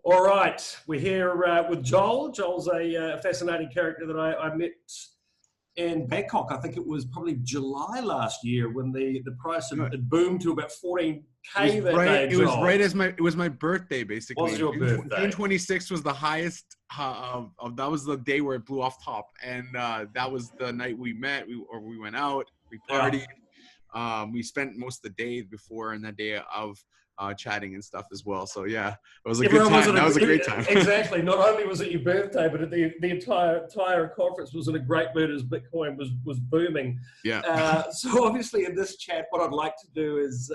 All right, we're here with Joel. Joel's a fascinating character that I met in Bangkok. I think it was probably July last year when the price had boomed to about 14K that day. It was right as it was my birthday, basically. Was your birthday? June 26th was the highest. That was the day where it blew off top, and that was the night we met. We went out, we partied. Yeah. We spent most of the day before and that day of chatting and stuff as well. So yeah, it was a good time. That was a great time. Exactly. Not only was it your birthday, but the entire conference was in a great mood as Bitcoin was booming. Yeah. So obviously in this chat, what I'd like to do is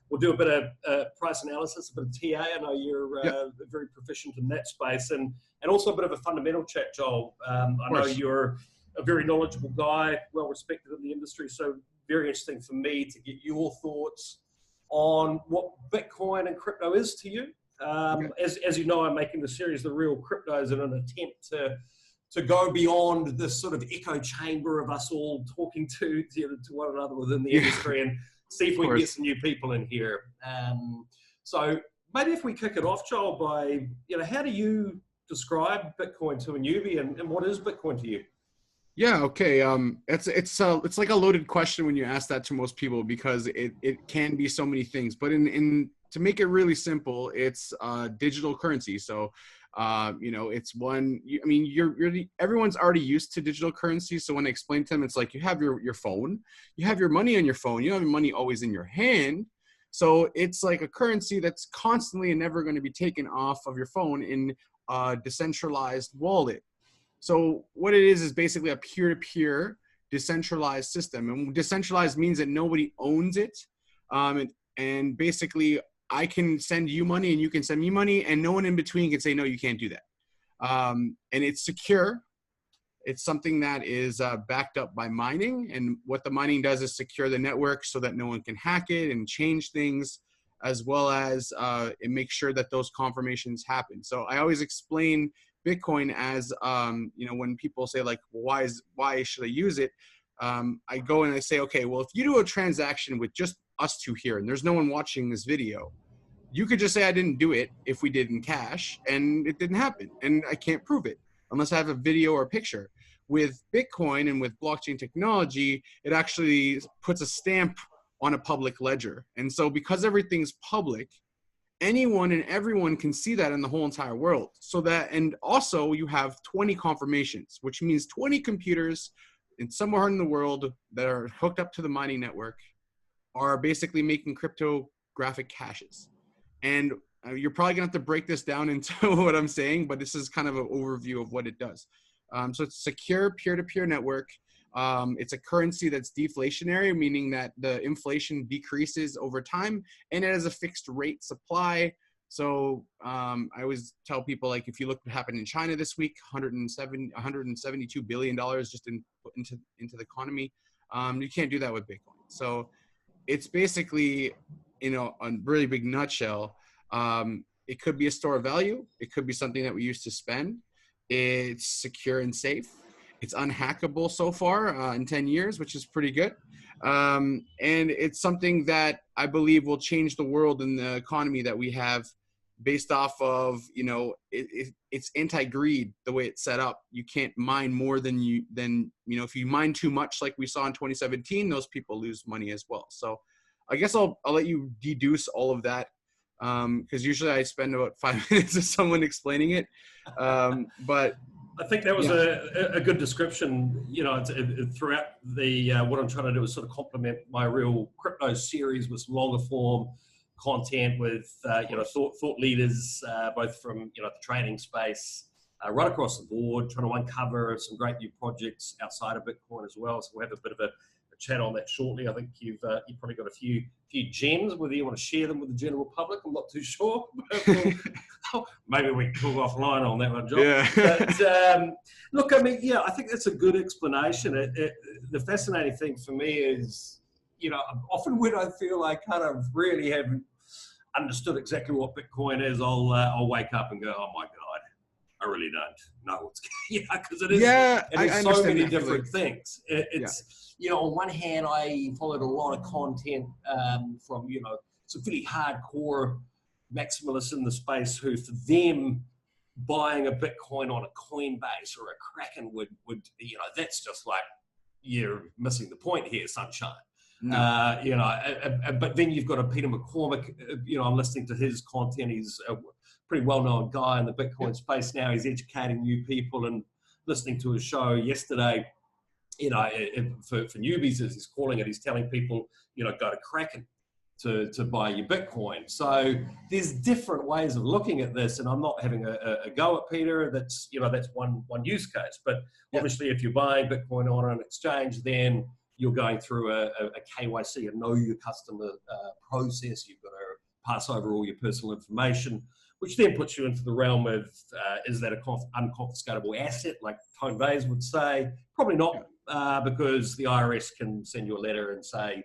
we'll do a bit of price analysis, a bit of TA. I know you're very proficient in that space, and also a bit of a fundamental chat, Joel. I know you're a very knowledgeable guy, well respected in the industry. So very interesting for me to get your thoughts on what Bitcoin and crypto is to you. As you know, I'm making the series The Real Cryptos in an attempt to go beyond this sort of echo chamber of us all talking to one another within the industry and see if we can get some new people in here. So maybe if we kick it off, Joel, by, how do you describe Bitcoin to a newbie and what is Bitcoin to you? Yeah. Okay. It's like a loaded question when you ask that to most people because it can be so many things. But to make it really simple, it's digital currency. So, it's one. Everyone's already used to digital currency. So when I explain to them, it's like you have your phone, you have your money on your phone, you don't have your money always in your hand. So it's like a currency that's constantly and never going to be taken off of your phone in a decentralized wallet. So what it is basically a peer-to-peer decentralized system. And decentralized means that nobody owns it. And basically I can send you money and you can send me money and no one in between can say, no, you can't do that. And it's secure. It's something that is backed up by mining. And what the mining does is secure the network so that no one can hack it and change things, as well as it makes sure that those confirmations happen. So I always explain Bitcoin as, when people say like, why should I use it? I go and I say, okay, well, if you do a transaction with just us two here and there's no one watching this video, you could just say I didn't do it if we did in cash and it didn't happen. And I can't prove it unless I have a video or a picture. With Bitcoin and with blockchain technology, it actually puts a stamp on a public ledger. And so because everything's public, anyone and everyone can see that in the whole entire world. And also you have 20 confirmations, which means 20 computers in somewhere in the world that are hooked up to the mining network are basically making cryptographic hashes. And you're probably gonna have to break this down into what I'm saying, but this is kind of an overview of what it does. So it's a secure peer-to-peer network. It's a currency that's deflationary, meaning that the inflation decreases over time, and it has a fixed rate supply. So I always tell people, like, if you look what happened in China this week, $172 billion just into the economy. You can't do that with Bitcoin. So it's basically, a really big nutshell. It could be a store of value. It could be something that we use to spend. It's secure and safe. It's unhackable so far in 10 years, which is pretty good. And it's something that I believe will change the world and the economy that we have based off of, it's anti-greed the way it's set up. You can't mine more than if you mine too much, like we saw in 2017, those people lose money as well. So I guess I'll let you deduce all of that. Because usually I spend about 5 minutes with someone explaining it. But I think that was a good description. Throughout the what I'm trying to do is sort of complement my Real Crypto series with some longer form content with thought leaders, both from the trading space right across the board, trying to uncover some great new projects outside of Bitcoin as well. So we'll have a bit of a chat on that shortly. I think you've probably got a few gems. Whether you want to share them with the general public, I'm not too sure. Maybe we can talk offline on that one, John. Yeah. But look, I mean, I think that's a good explanation. The fascinating thing for me is, often when I feel I kind of really haven't understood exactly what Bitcoin is, I'll wake up and go, oh my God, I really don't know what's because it is. Yeah, it's so many different things. It's on one hand, I followed a lot of content from some pretty hardcore maximalists in the space who, for them, buying a Bitcoin on a Coinbase or a Kraken would that's just like, you're missing the point here, sunshine. No. But then you've got a Peter McCormick. I'm listening to his content. He's a pretty well-known guy in the Bitcoin space now. He's educating new people, and listening to his show yesterday, for newbies, as he's calling it, he's telling people, go to Kraken to buy your Bitcoin. So there's different ways of looking at this, and I'm not having a go at Peter. That's one use case. But obviously, if you're buying Bitcoin on an exchange, then you're going through a KYC, a know your customer process. You've got to pass over all your personal information, which then puts you into the realm of, is that a unconfiscatable asset, like Tone Vays would say? Probably not, because the IRS can send you a letter and say,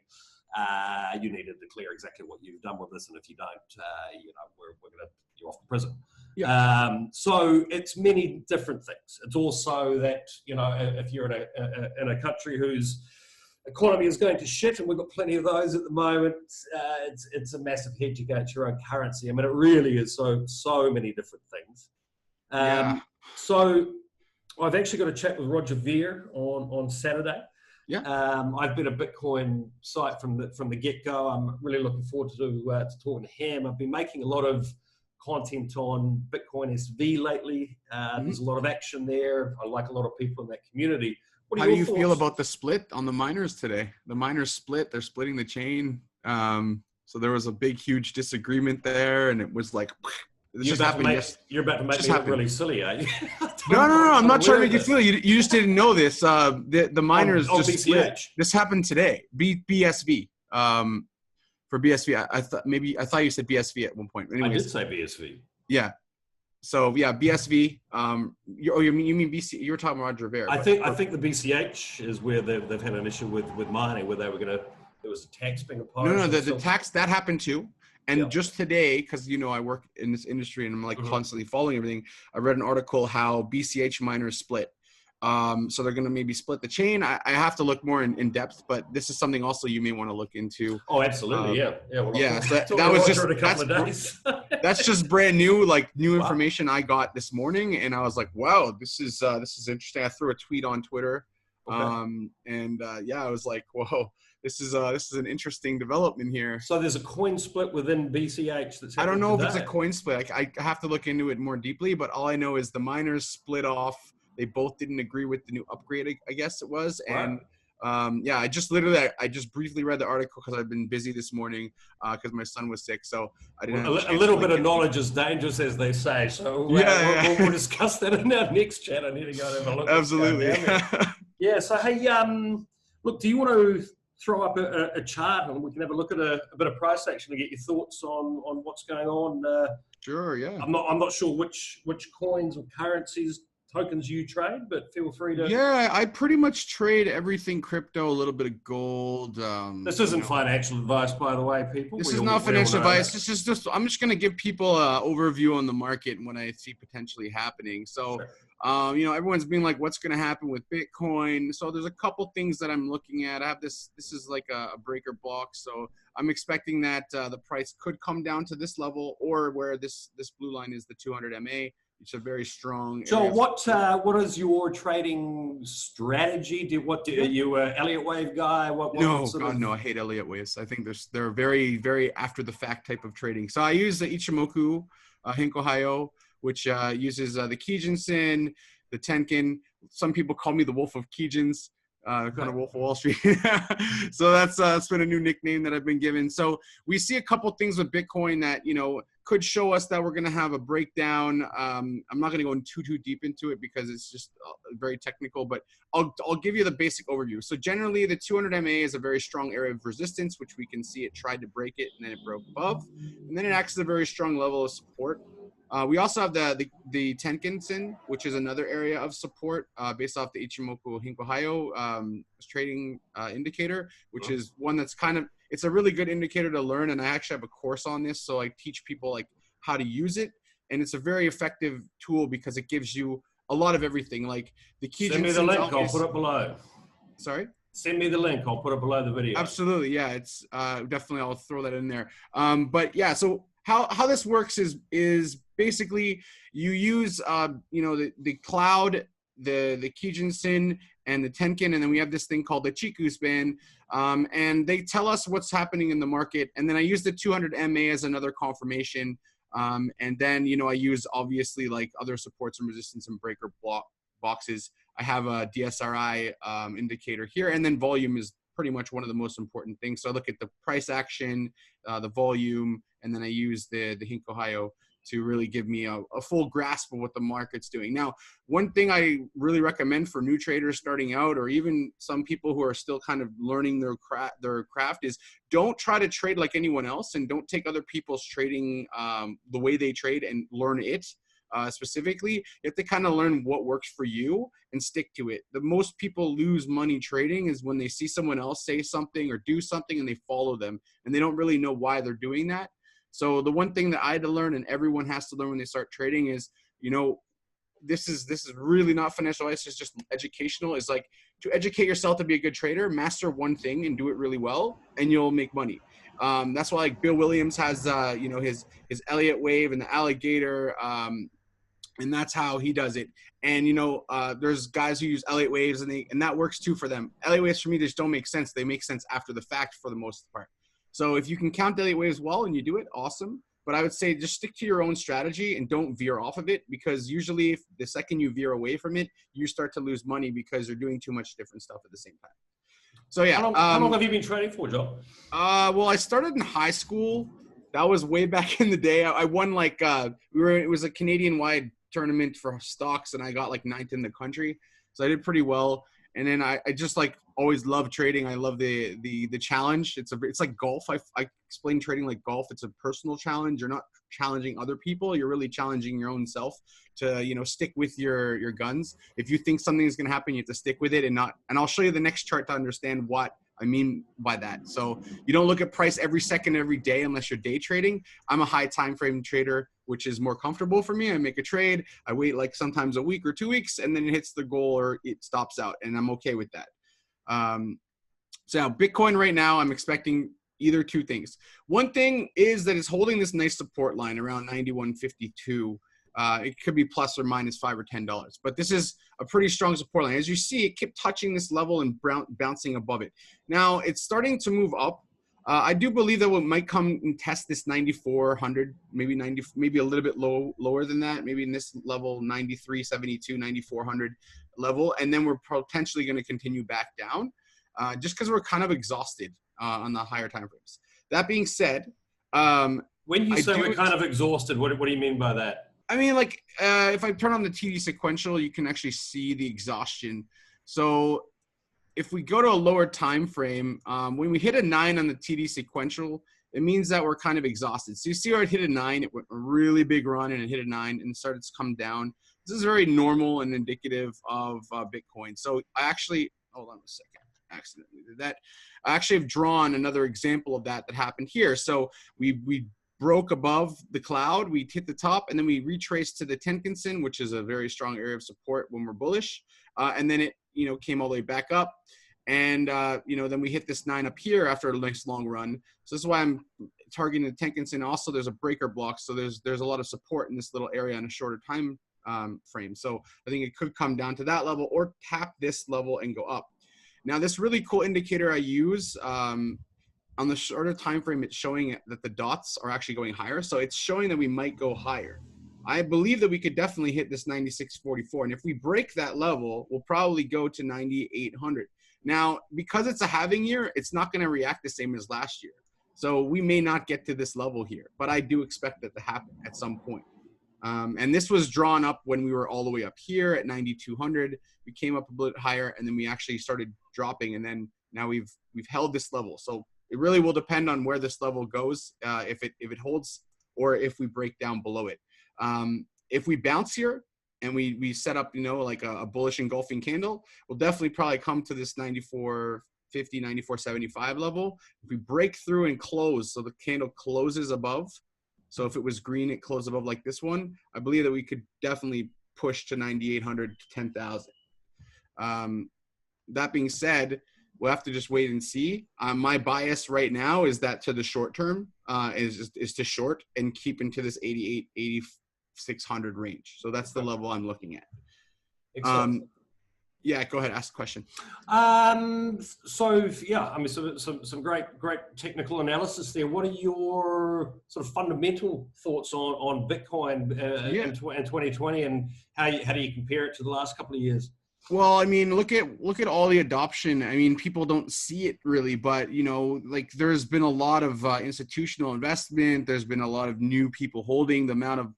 you need to declare exactly what you've done with this, and if you don't, we're going to you're off to prison. So it's many different things. It's also that if you're in a country whose economy is going to shit, and we've got plenty of those at the moment, it's a massive hedge against your own currency. I mean, it really is so many different things. So I've actually got a chat with Roger Ver on Saturday. I've been a Bitcoin site from the get-go. I'm really looking forward to talking to him. I've been making a lot of content on Bitcoin SV lately. There's a lot of action there. I like a lot of people in that community. How do you feel about the split on the miners today? The miners split. They're splitting the chain. So there was a big, huge disagreement there, and it was like, you're about to make me look really silly, are you? No. I'm not trying to make you feel. You just didn't know this. The miners just BCH. split. This happened today. BSV. For BSV, I thought you said BSV at one point. Anyways, I did say BSV. Yeah. So BSV. You mean BC? You were talking about Roger Ver. I think the BCH is where they've had an issue with mining, where they were there was a tax being applied. No, the tax that happened too. And just today, because I work in this industry and I'm like constantly following everything, I read an article how BCH miners split. So they're going to maybe split the chain. I have to look more in depth, but this is something also you may want to look into. Oh, absolutely, So that was just that's just brand new, new information I got this morning, and I was like, wow, this is interesting. I threw a tweet on Twitter, I was like, whoa. This is an interesting development here. So there's a coin split within BCH that's I don't know today. if it's a coin split. I have to look into it more deeply, but all I know is the miners split off. They both didn't agree with the new upgrade, I guess it was. And I just briefly read the article because I've been busy this morning because my son was sick. So I didn't have a little bit of knowledge is dangerous, as they say. So we'll discuss that in our next chat. I need to go and have a look. Absolutely. So hey, look, do you want to throw up a chart and we can have a look at a bit of price action to get your thoughts on what's going on? Sure, yeah. I'm not sure which coins or currencies, tokens you trade, but feel free to. Yeah, I pretty much trade everything crypto, a little bit of gold. This isn't financial advice, by the way, people. This is not financial advice. This is just, I'm just going to give people an overview on the market and what I see potentially happening. So, everyone's being like, what's going to happen with Bitcoin? So there's a couple things that I'm looking at. I have this is like a breaker block. So I'm expecting that the price could come down to this level, or where this blue line is the 200 MA. It's a very strong. So what is your trading strategy? Are you an Elliott wave guy? No, I hate Elliott waves. I think they're very, very after the fact type of trading. So I use the Ichimoku Hink, Ohio, which uses the Kijinsen, the Tenkan. Some people call me the Wolf of Kijins. Kind of Wolf of Wall Street. So that's been a new nickname that I've been given. So we see a couple things with Bitcoin that, could show us that we're going to have a breakdown. I'm not going to go in too deep into it because it's just very technical, but I'll give you the basic overview. So generally the 200 MA is a very strong area of resistance, which we can see it tried to break it and then it broke above. And then it acts as a very strong level of support. We also have the Tenkan, which is another area of support based off the Ichimoku Hink, Ohio trading indicator, which is one that's it's a really good indicator to learn. And I actually have a course on this. So I teach people how to use it. And it's a very effective tool because it gives you a lot of everything. Like the Kijin. Send me the link. I'll put it below. Sorry? Send me the link. I'll put it below the video. Absolutely. Yeah, it's definitely, I'll throw that in there. But yeah, so how this works is basically you use the cloud, the Kijinsen and the Tenkan, and then we have this thing called the Chiku span, and they tell us what's happening in the market. And then I use the 200 MA as another confirmation, and then I use obviously like other supports and resistance and breaker boxes. I have a DSRI indicator here, and then volume is pretty much one of the most important things. So I look at the price action, the volume, and then I use the Hink Ohio to really give me a full grasp of what the market's doing. Now, one thing I really recommend for new traders starting out, or even some people who are still kind of learning their craft is don't try to trade like anyone else, and don't take other people's trading the way they trade and learn it. Specifically, you have to kind of learn what works for you and stick to it. The most people lose money trading is when they see someone else say something or do something and they follow them, and they don't really know why they're doing that. So the one thing that I had to learn, and everyone has to learn when they start trading, is this is really not financial advice, it's just educational. Is like, to educate yourself to be a good trader, master one thing and do it really well, and you'll make money. That's why like Bill Williams has his Elliott wave and the Alligator, and that's how he does it. And there's guys who use Elliott waves, and that works too for them. Elliott waves for me just don't make sense. They make sense after the fact for the most part. So if you can count Elliott waves well and you do it, awesome. But I would say just stick to your own strategy and don't veer off of it, because usually if the second you veer away from it, you start to lose money because you're doing too much different stuff at the same time. So yeah. How long have you been trading for, Joel? Well, I started in high school. That was way back in the day. I won like it was a Canadian-wide tournament for stocks, and I got like 9th in the country, so I did pretty well. And then I just like always love trading. I love the challenge. It's like golf. I explain trading like golf. It's a personal challenge. You're not challenging other people. You're really challenging your own self to stick with your guns. If you think something is going to happen, you have to stick with it and not. And I'll show you the next chart to understand what I mean by that. So you don't look at price every second, every day, unless you're day trading. I'm a high time frame trader, which is more comfortable for me. I make a trade, I wait like sometimes a week or 2 weeks, and then it hits the goal or it stops out, and I'm okay with that. So now Bitcoin right now, I'm expecting either two things. One thing is that it's holding this nice support line around 91.52. It could be plus or minus $5 or $10, but this is a pretty strong support line. As you see, it kept touching this level and bouncing above it. Now it's starting to move up. I do believe that we might come and test this 9,400, maybe a little bit lower than that, maybe in this level 93.72, 9,400 level, and then we're potentially going to continue back down, just because we're kind of exhausted on the higher time frames. That being said, when you say we're kind of exhausted, what do you mean by that? I mean, like, if I turn on the TD sequential, you can actually see the exhaustion. So if we go to a lower time frame, when we hit a 9 on the TD sequential, it means that we're kind of exhausted. So you see where it hit a 9, it went a really big run and it hit a 9 and started to come down. This is very normal and indicative of Bitcoin. So I actually, hold on a second, I accidentally did that. I actually have drawn another example of that happened here. So we broke above the cloud, we hit the top, and then we retraced to the Tenkan, which is a very strong area of support when we're bullish. And then it, came all the way back up. And, then we hit this 9 up here after a nice long run. So this is why I'm targeting the Tenkan. Also, there's a breaker block. So there's a lot of support in this little area on a shorter time frame. So I think it could come down to that level or tap this level and go up. Now, this really cool indicator I use, on the shorter time frame, it's showing that the dots are actually going higher. So it's showing that we might go higher. I believe that we could definitely hit this 96.44. And if we break that level, we'll probably go to 9,800. Now, because it's a halving year, it's not going to react the same as last year. So we may not get to this level here, but I do expect that to happen at some point. And this was drawn up when we were all the way up here at 9,200. We came up a bit higher, and then we actually started dropping. And then now we've held this level. So it really will depend on where this level goes, if it holds or if we break down below it. If we bounce here and we set up, like a bullish engulfing candle, we'll definitely probably come to this 94.50, 94.75 level. If we break through and close, so the candle closes above, so if it was green, it closed above like this one, I believe that we could definitely push to 9,800 to 10,000. That being said, we'll have to just wait and see. My bias right now is that to the short term is to short and keep into this 88, 8,600 range. So that's the level I'm looking at. Excellent. Yeah, go ahead, ask the question. So yeah, I mean, some great technical analysis there. What are your sort of fundamental thoughts on Bitcoin in 2020, and how do you compare it to the last couple of years? Well, I mean, look at all the adoption. I mean, people don't see it really, but you know, like there's been a lot of institutional investment. There's been a lot of new people holding. The amount of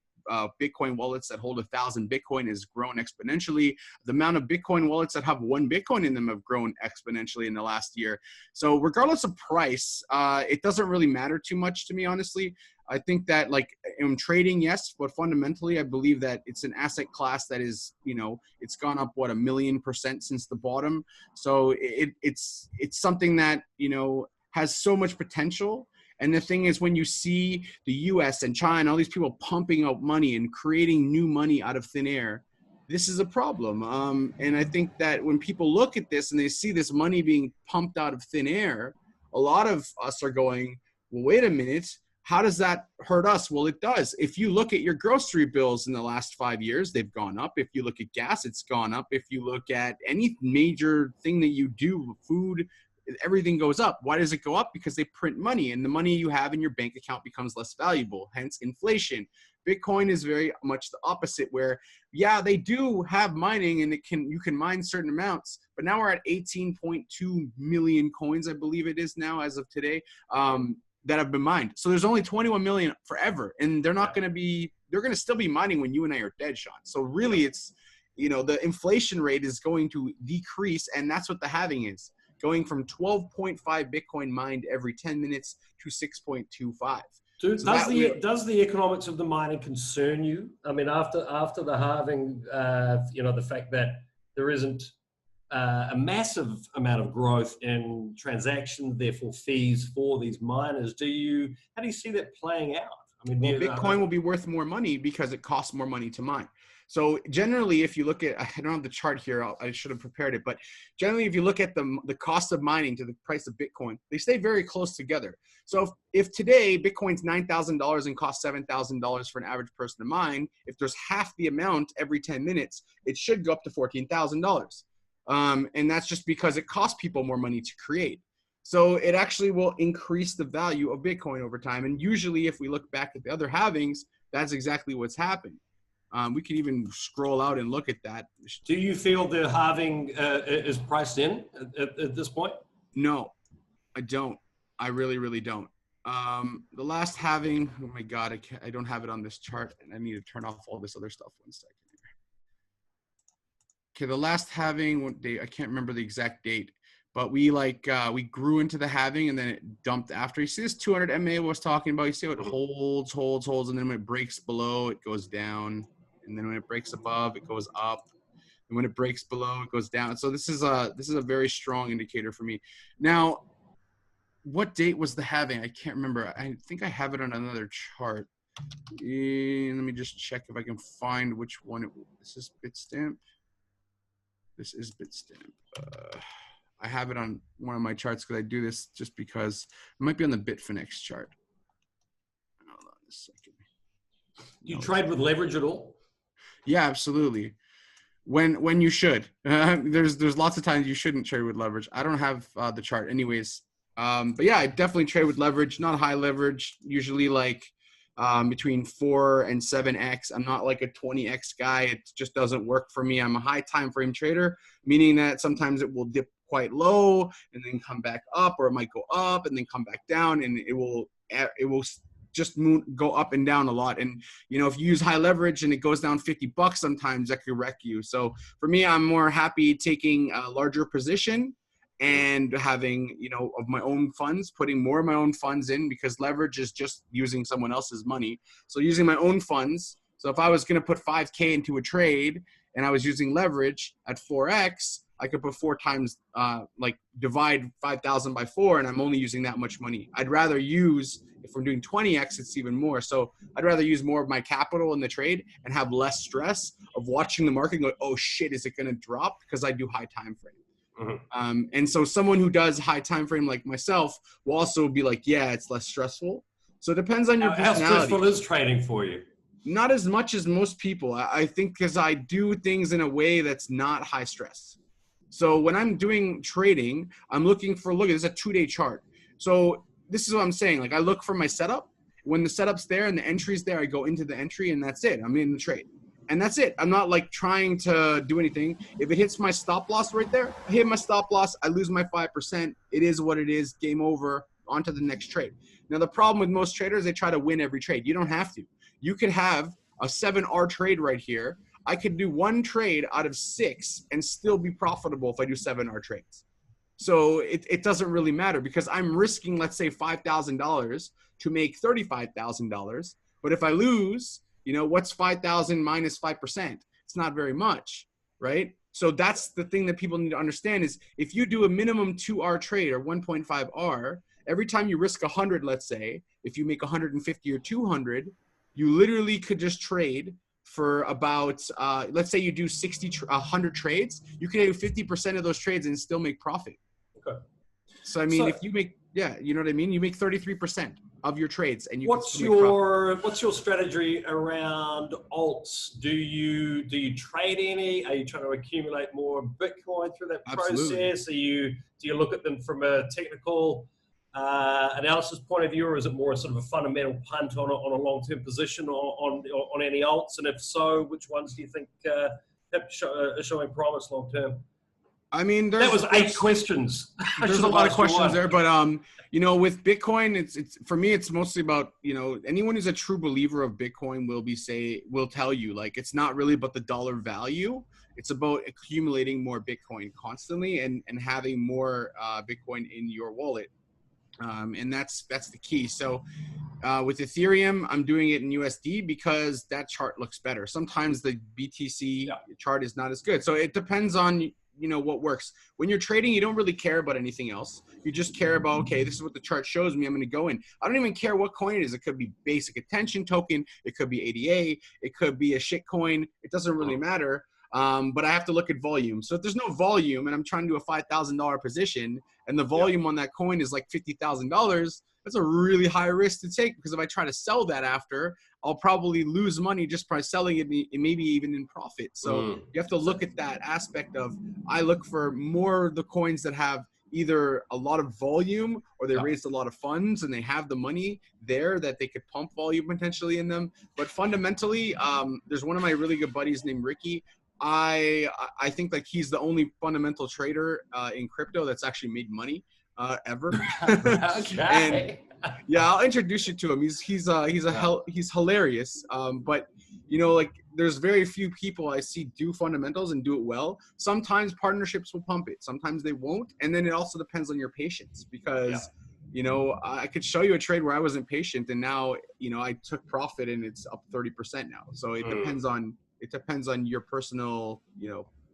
Bitcoin wallets that hold 1,000 Bitcoin has grown exponentially. The amount of Bitcoin wallets that have 1 Bitcoin in them have grown exponentially in the last year. So regardless of price, it doesn't really matter too much to me, honestly. I think that like in trading, yes, but fundamentally, I believe that it's an asset class that is, you know, it's gone up, what, 1,000,000% since the bottom. So it's something that, you know, has so much potential. And the thing is, when you see the US and China, all these people pumping out money and creating new money out of thin air, this is a problem. And I think that when people look at this and they see this money being pumped out of thin air, a lot of us are going, well, wait a minute, how does that hurt us? Well, it does. If you look at your grocery bills in the last 5 years, they've gone up. If you look at gas, it's gone up. If you look at any major thing that you do, food, everything goes up. Why does it go up? Because they print money, and the money you have in your bank account becomes less valuable, hence inflation. Bitcoin is very much the opposite, where yeah, they do have mining and you can mine certain amounts, but now we're at 18.2 million coins, I believe it is now as of today, that have been mined. So there's only 21 million forever, and they're going to still be mining when you and I are dead, Sean. So really it's, you know, the inflation rate is going to decrease, and that's what the halving is. Going from 12.5 Bitcoin mined every 10 minutes to 6.25. Dude, so does the economics of the mining concern you? I mean, after the halving, you know, the fact that there isn't a massive amount of growth in transactions, therefore fees for these miners. How do you see that playing out? I mean, well, Bitcoin will be worth more money because it costs more money to mine. So generally, if you look at, I don't have the chart here, I should have prepared it, but generally, if you look at the cost of mining to the price of Bitcoin, they stay very close together. So if today Bitcoin's $9,000 and costs $7,000 for an average person to mine, if there's half the amount every 10 minutes, it should go up to $14,000. And that's just because it costs people more money to create. So it actually will increase the value of Bitcoin over time. And usually if we look back at the other halvings, that's exactly what's happened. We could even scroll out and look at that. Do you feel the halving is priced in at this point? No, I don't. I really, really don't. The last halving, oh my God, I don't have it on this chart, and I need to turn off all this other stuff. 1 second. Okay, the last halving, what day? I can't remember the exact date, but we grew into the halving and then it dumped after. You see this 200 MA I was talking about? You see how it holds, and then when it breaks below, it goes down, and then when it breaks above, it goes up, and when it breaks below, it goes down. So this is a very strong indicator for me. Now, what date was the halving? I can't remember. I think I have it on another chart. Let me just check if I can find which one. This is Bitstamp. This is Bitstamp. I have it on one of my charts because I do this just because it might be on the Bitfinex chart. Hold on a second. Do you trade with leverage at all? Yeah, absolutely. When you should. There's lots of times you shouldn't trade with leverage. I don't have the chart anyways. But yeah, I definitely trade with leverage, not high leverage, usually like between 4 and 7x. I'm not like a 20x guy. It just doesn't work for me. I'm a high time frame trader, meaning that sometimes it will dip quite low and then come back up, or it might go up and then come back down, and it will just go up and down a lot. And you know, if you use high leverage and it goes down $50, sometimes that could wreck you. So for me, I'm more happy taking a larger position and having, you know, of my own funds, putting more of my own funds in, because leverage is just using someone else's money. So using my own funds. So if I was going to put 5K into a trade and I was using leverage at 4X, I could put 4 times, like divide 5,000 by 4, and I'm only using that much money. I'd rather use, if I'm doing 20X, it's even more. So I'd rather use more of my capital in the trade and have less stress of watching the market and go, oh shit, is it going to drop? Because I do high time frame. And so someone who does high time frame like myself will also be like, yeah, it's less stressful. So it depends on your personality. How stressful is trading for you? Not as much as most people. I think because I do things in a way that's not high stress. So when I'm doing trading, I'm looking for, look, it's a 2-day chart. So this is what I'm saying. Like I look for my setup. When the setup's there and the entry's there, I go into the entry and that's it. I'm in the trade. And that's it. I'm not like trying to do anything. If it hits my stop loss right there, I hit my stop loss. I lose my 5%. It is what it is. Game over. On to the next trade. Now, the problem with most traders, they try to win every trade. You don't have to. You could have a 7R trade right here. I could do 1 trade out of 6 and still be profitable if I do 7R trades. So it doesn't really matter because I'm risking, let's say, $5,000 to make $35,000. But if I lose, what's 5,000 minus 5%? It's not very much, right? So that's the thing that people need to understand is if you do a minimum 2R trade or 1.5R, every time you risk 100, let's say, if you make 150 or 200, you literally could just trade for about, let's say you do 100 trades, you can do 50% of those trades and still make profit. Okay. So, I mean, if you make, you know what I mean? You make 33% of your trades and you what's your strategy around alts? Do you trade any? Are you trying to accumulate more Bitcoin through that process? Do you look at them from a technical analysis point of view, or is it more sort of a fundamental punt on a long-term position on any alts? And if so, which ones do you think are showing promise long-term? I mean, that was 8 questions. There's a lot of questions there, but with Bitcoin, it's for me, it's mostly about anyone who's a true believer of Bitcoin will tell you like it's not really about the dollar value. It's about accumulating more Bitcoin constantly and having more Bitcoin in your wallet. And that's the key. So with Ethereum, I'm doing it in USD because that chart looks better. Sometimes the BTC chart is not as good. So it depends on what works. When you're trading, you don't really care about anything else. You just care about, okay, this is what the chart shows me. I'm going to go in. I don't even care what coin it is. It could be basic attention token. It could be ADA. It could be a shit coin. It doesn't really matter. But I have to look at volume. So if there's no volume and I'm trying to do a $5,000 position and the volume on that coin is like $50,000, that's a really high risk to take because if I try to sell that after, I'll probably lose money just by selling it, maybe even in profit. So you have to look at that aspect of, I look for more of the coins that have either a lot of volume or they raised a lot of funds and they have the money there that they could pump volume potentially in them. But fundamentally, there's one of my really good buddies named Ricky. I think like he's the only fundamental trader in crypto that's actually made money ever. Okay. And I'll introduce you to him. He's hilarious. But like there's very few people I see do fundamentals and do it well. Sometimes partnerships will pump it, sometimes they won't. And then it also depends on your patience because I could show you a trade where I wasn't patient and now I took profit and it's up 30% now. So it depends on your personal,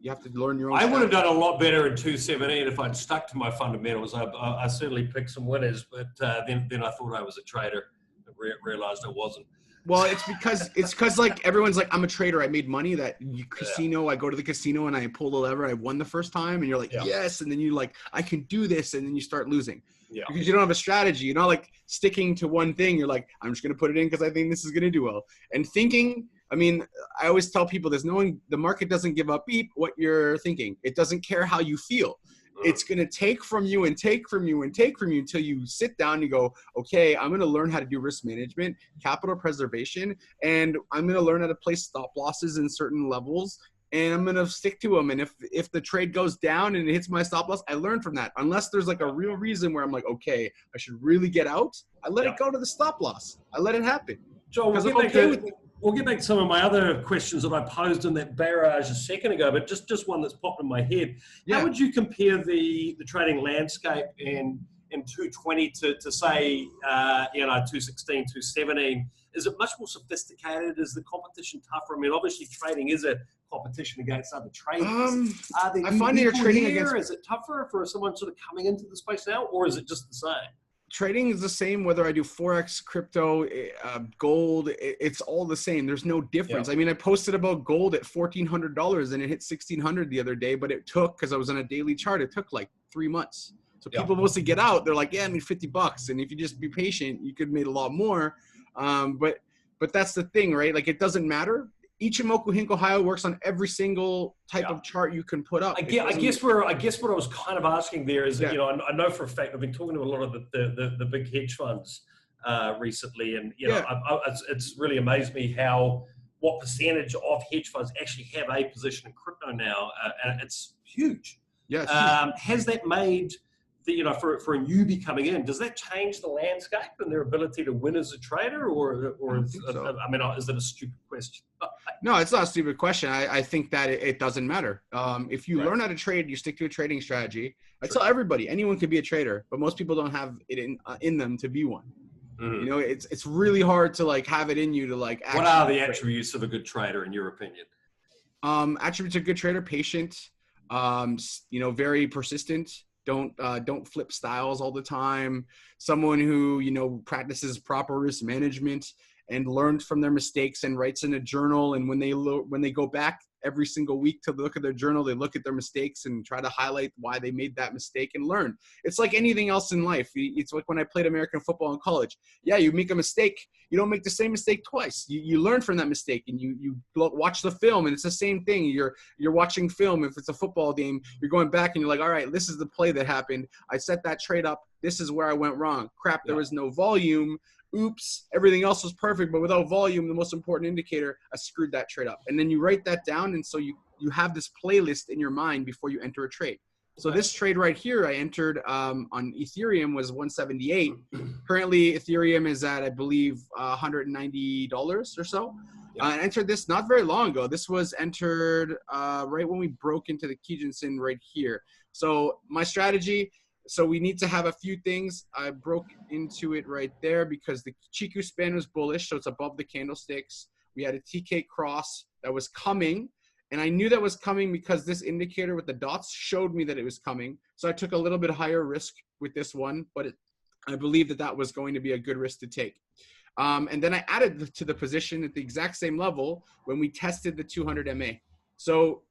you have to learn your own. I would have done a lot better in 217 if I'd stuck to my fundamentals. I certainly picked some winners, but then I thought I was a trader. I realized I wasn't. Well, it's because like everyone's like, I'm a trader. I made money casino. I go to the casino and I pull the lever. I won the first time, and you're like, yes. And then you like, I can do this, and then you start losing because you don't have a strategy. You're not like sticking to one thing. You're like, I'm just gonna put it in because I think this is gonna do well. And thinking. I mean, I always tell people the market doesn't give up what you're thinking. It doesn't care how you feel. It's going to take from you and take from you and take from you until you sit down and you go, okay, I'm going to learn how to do risk management, capital preservation, and I'm going to learn how to place stop losses in certain levels, and I'm going to stick to them. And if the trade goes down and it hits my stop loss, I learn from that. Unless there's like a real reason where I'm like, okay, I should really get out, I let it go to the stop loss. I let it happen. Joel, we'll get back to some of my other questions that I posed in that barrage a second ago, but just one that's popped in my head. How would you compare the trading landscape in 220 to say, 216, 217? Is it much more sophisticated? Is the competition tougher? I mean, obviously trading is a competition against other traders. I find that you're trading against. Is it tougher for someone sort of coming into the space now, or is it just the same? trading is the same whether I do Forex, crypto, gold. It's all the same. There's no difference. Yeah. I mean, I posted about gold at $1,400 and it hit 1,600 the other day, but it took, because I was on a daily chart, it took like 3 months. So people supposed to get out. They're like, yeah, I made $50, and if you just be patient, you could have made a lot more. But that's the thing, right? Like, it doesn't matter. Ichimoku Hink Ohio works on every single type of chart you can put up. I guess what I was kind of asking there is that, I know for a fact, I've been talking to a lot of the big hedge funds recently, and it's really amazed me what percentage of hedge funds actually have a position in crypto now, and it's huge. Yes. Has that made for a newbie coming in, does that change the landscape and their ability to win as a trader, or is it a stupid question? No, it's not a stupid question. I think that it doesn't matter. If you learn how to trade, you stick to a trading strategy. I tell everybody, anyone can be a trader, but most people don't have it in them to be one. Mm-hmm. It's really hard to like have it in you to like. What are the attributes of a good trader, in your opinion? Attributes of a good trader: patient, very persistent. Don't flip styles all the time. Someone who, practices proper risk management and learns from their mistakes and writes in a journal. And when they go back every single week to look at their journal, they look at their mistakes and try to highlight why they made that mistake and learn. It's like anything else in life. It's like when I played American football in college. Yeah, you make a mistake. You don't make the same mistake twice. You learn from that mistake, and you watch the film, and it's the same thing. You're watching film. If it's a football game, you're going back and you're like, all right, this is the play that happened. I set that trade up. This is where I went wrong. Crap, there was no volume. Oops, everything else was perfect, but without volume, the most important indicator, I screwed that trade up. And then you write that down, and so you have this playlist in your mind before you enter a trade. So this trade right here, I entered on Ethereum was 178. Currently, Ethereum is at, I believe, $190 or so. I entered this not very long ago. This was entered right when we broke into the Kijinsen right here. So my strategy. So we need to have a few things. I broke into it right there because the Chiku span was bullish, so it's above the candlesticks. We had a TK cross that was coming, and I knew that was coming because this indicator with the dots showed me that it was coming. So I took a little bit higher risk with this one, but I believe that was going to be a good risk to take. And then I added to the position at the exact same level when we tested the 200 MA. So,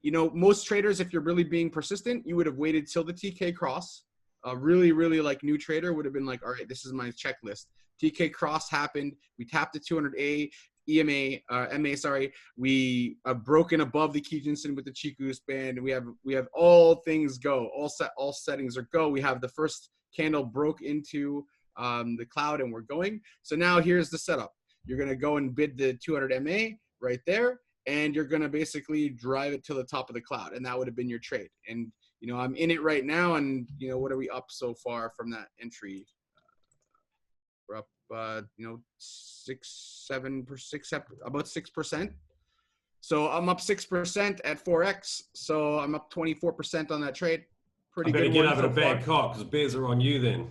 most traders, if you're really being persistent, you would have waited till the TK cross. A really, really like new trader would have been like, all right, this is my checklist. TK cross happened. We tapped the 200A, MA, sorry. We have broken above the Kijinsen with the Chiku span. We have all things go. All settings are go. We have the first candle broke into the cloud, and we're going. So now here's the setup. You're going to go and bid the 200 MA right there, and you're going to basically drive it to the top of the cloud, and that would have been your trade. And I'm in it right now, and what are we up so far from that entry? We're up, about 6%. So I'm up 6% at 4x. So I'm up 24% on that trade. Pretty good. Get over to Bangkok because bears are on you then.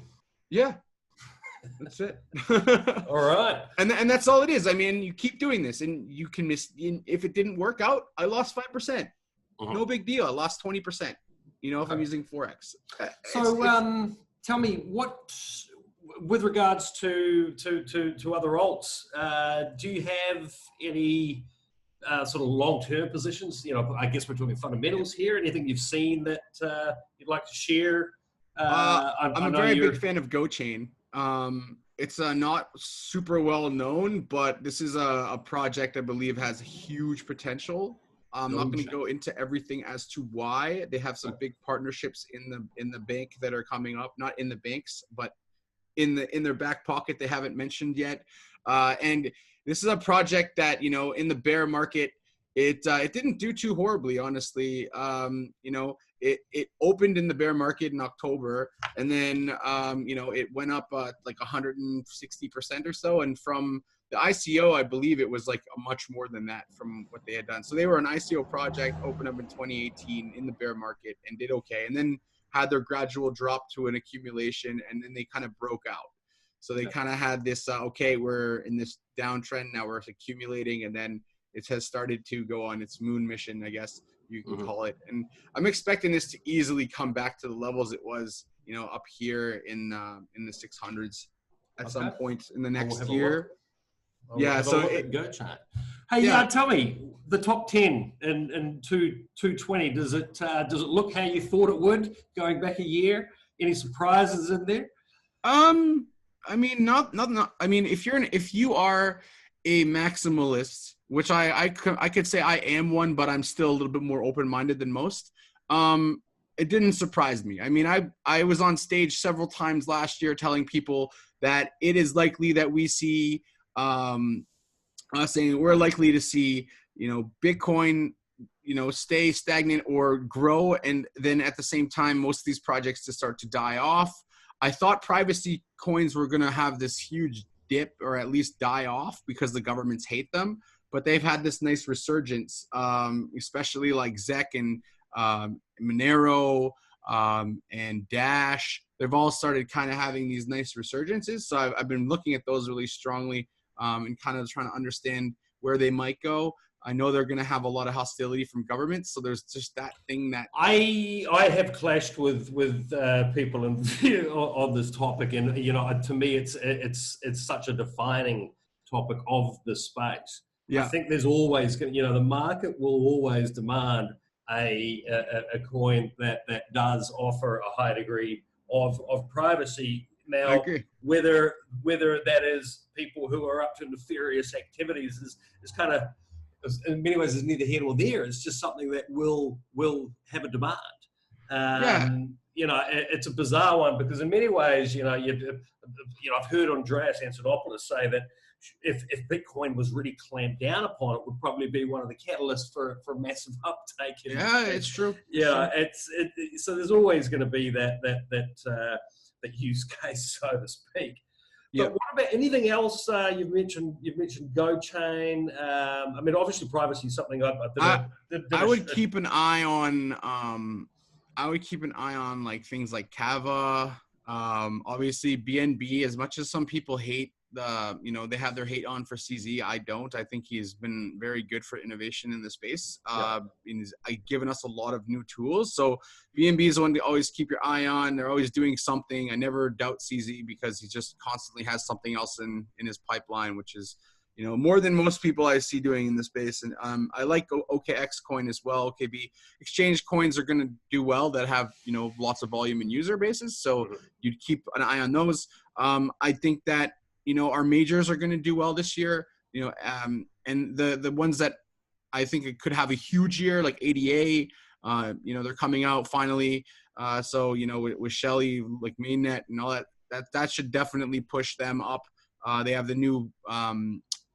Yeah, that's it. All right. And that's all it is. I mean, you keep doing this, and you can miss. If it didn't work out, I lost 5%. No big deal. I lost 20%. If I'm using Forex. So tell me, what, with regards to other alts, do you have any sort of long-term positions? I guess we're talking fundamentals here. Anything you've seen that you'd like to share? I'm a very big fan of GoChain. It's not super well known, but this is a project I believe has huge potential. I'm not going to go into everything as to why. They have some big partnerships in the bank that are coming up, not in the banks, but in their back pocket they haven't mentioned yet. And this is a project that, in the bear market, it didn't do too horribly, honestly. It opened in the bear market in October, and then it went up like 160% or so, and from the ICO, I believe it was like much more than that from what they had done. So they were an ICO project, opened up in 2018 in the bear market and did okay. And then had their gradual drop to an accumulation, and then they kind of broke out. So they kind of had this, okay, we're in this downtrend, now we're accumulating, and then it has started to go on its moon mission, I guess you can call it. And I'm expecting this to easily come back to the levels it was up here in the 600s at some Okay. point in the We'll next have a year. look. Yeah, Have a so look it- at Go chart. Hey, Yeah. tell me the top 10 in 220. Does it look how you thought it would going back a year? Any surprises in there? I mean, not. I mean, if you are a maximalist, which I could say I am one, but I'm still a little bit more open-minded than most. It didn't surprise me. I mean, I was on stage several times last year telling people that it is likely that we see, saying we're likely to see, Bitcoin, stay stagnant or grow, and then at the same time, most of these projects to start to die off. I thought privacy coins were going to have this huge dip or at least die off because the governments hate them, but they've had this nice resurgence, especially like ZEC and Monero and Dash. They've all started kind of having these nice resurgences. So I've been looking at those really strongly and kind of trying to understand where they might go. I know they're going to have a lot of hostility from governments, so there's just that thing that I have clashed with people on this topic, and to me it's such a defining topic of the space. Yeah. I think there's always the market will always demand a coin that does offer a high degree of privacy. Now, I agree. Whether that is people who are up to nefarious activities is kind of, in many ways, is neither here nor there. It's just something that will have a demand. It's a bizarre one because in many ways, I've heard Andreas Antonopoulos say that if Bitcoin was really clamped down upon, it would probably be one of the catalysts for massive uptake. It's true. Yeah, so there's always going to be that use case, so to speak. But what about anything else? You've mentioned GoChain. I mean, obviously, privacy is something I would keep an eye on. I would keep an eye on like things like Kava. Obviously, BNB. As much as some people hate they have their hate on for CZ. I don't. I think he's been very good for innovation in the space. He's given us a lot of new tools. So BNB is one to always keep your eye on. They're always doing something. I never doubt CZ because he just constantly has something else in his pipeline, which is, more than most people I see doing in the space. And I like OKX coin as well. OKB exchange coins are going to do well that have, lots of volume and user bases. So you'd keep an eye on those. I think that, our majors are going to do well this year, and the ones that I think it could have a huge year, like ADA, they're coming out finally. So, with Shelly, like mainnet and all that should definitely push them up. They have the new,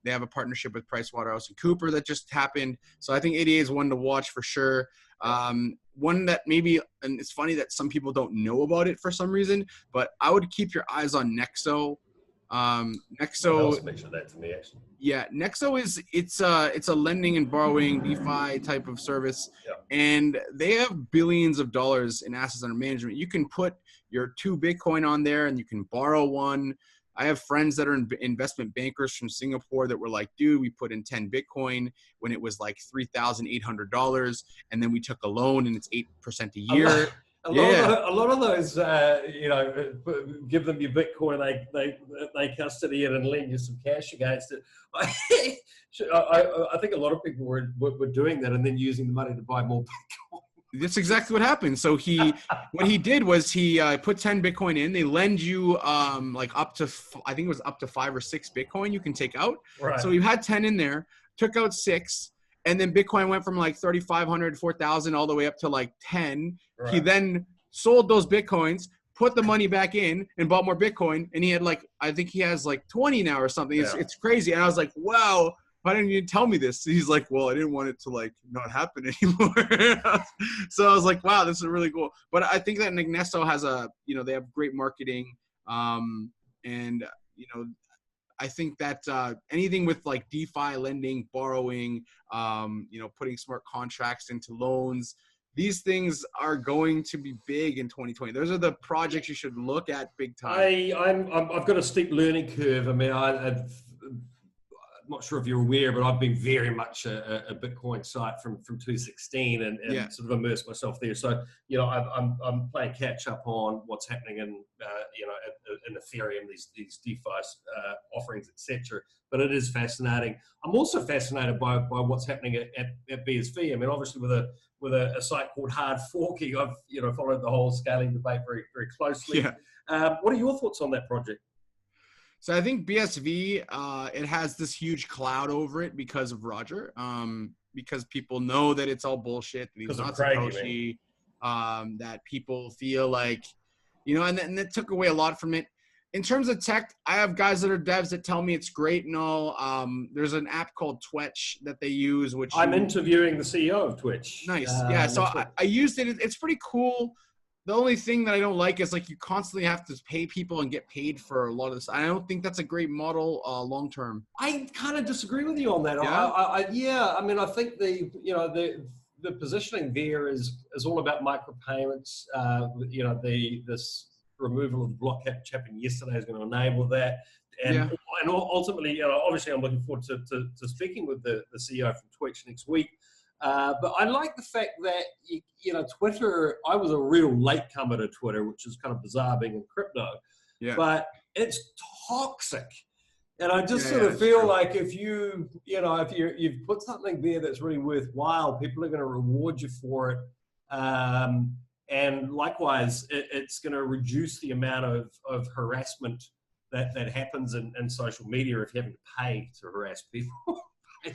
they have a partnership with PricewaterhouseCoopers that just happened. So I think ADA is one to watch for sure. One that maybe, and it's funny that some people don't know about it for some reason, but I would keep your eyes on Nexo. Nexo mentioned that to me actually. Yeah, Nexo it's a lending and borrowing DeFi type of service, and they have billions of dollars in assets under management. You can put your 2 Bitcoin on there, and you can borrow 1. I have friends that are investment bankers from Singapore that were like, dude, we put in 10 Bitcoin when it was like $3,800, and then we took a loan, and it's 8% a year. A lot of those, give them your Bitcoin, they custody it and lend you some cash against it. I think a lot of people were doing that and then using the money to buy more Bitcoin. That's exactly what happened. So what he did was he put 10 Bitcoin in. They lend you up to, I think it was up to 5 or 6 Bitcoin you can take out. Right. So you had 10 in there, took out 6. And then Bitcoin went from like 3,500, 4,000 all the way up to like 10. Right. He then sold those Bitcoins, put the money back in, and bought more Bitcoin. And he had I think he has 20 now or something. It's crazy. And I was like, wow, why didn't you tell me this? He's like, well, I didn't want it to not happen anymore. So I was like, wow, this is really cool. But I think that Nexo has they have great marketing. And I think that anything with DeFi lending, borrowing, putting smart contracts into loans, these things are going to be big in 2020. Those are the projects you should look at big time. I've got a steep learning curve. I mean, not sure if you're aware, but I've been very much a Bitcoin site from 2016 and sort of immersed myself there. So, you know, I'm playing catch up on what's happening in, you know, in Ethereum, these DeFi offerings, etc. But it is fascinating. I'm also fascinated by what's happening at BSV. I mean, obviously with a site called HardForking, I've, you know, followed the whole scaling debate very, very closely. Yeah. What are your thoughts on that project? So I think BSV, it has this huge cloud over it because of Roger, because people know that it's all bullshit, that he's not Satoshi, that people feel like, you know, and that took away a lot from it. In terms of tech, I have guys that are devs that tell me it's great and all. There's an app called Twitch that they use, which I'm interviewing the CEO of Twitch. Nice. Yeah, so I used it. It's pretty cool. The only thing that I don't like is like you constantly have to pay people and get paid for a lot of this. I don't think that's a great model long term. I kind of disagree with you on that. Yeah? Yeah. I mean, I think the positioning there is all about micropayments. You know, this removal of the block cap happened yesterday is going to enable that. And ultimately, you know, obviously I'm looking forward to speaking with the CEO from Twitch next week. But I like the fact that, you know, Twitter, I was a real latecomer to Twitter, which is kind of bizarre being in crypto, but it's toxic. And I just sort of feel like if you've put something there that's really worthwhile, people are going to reward you for it. And likewise, it's going to reduce the amount of harassment that happens in social media if you're having to pay to harass people. I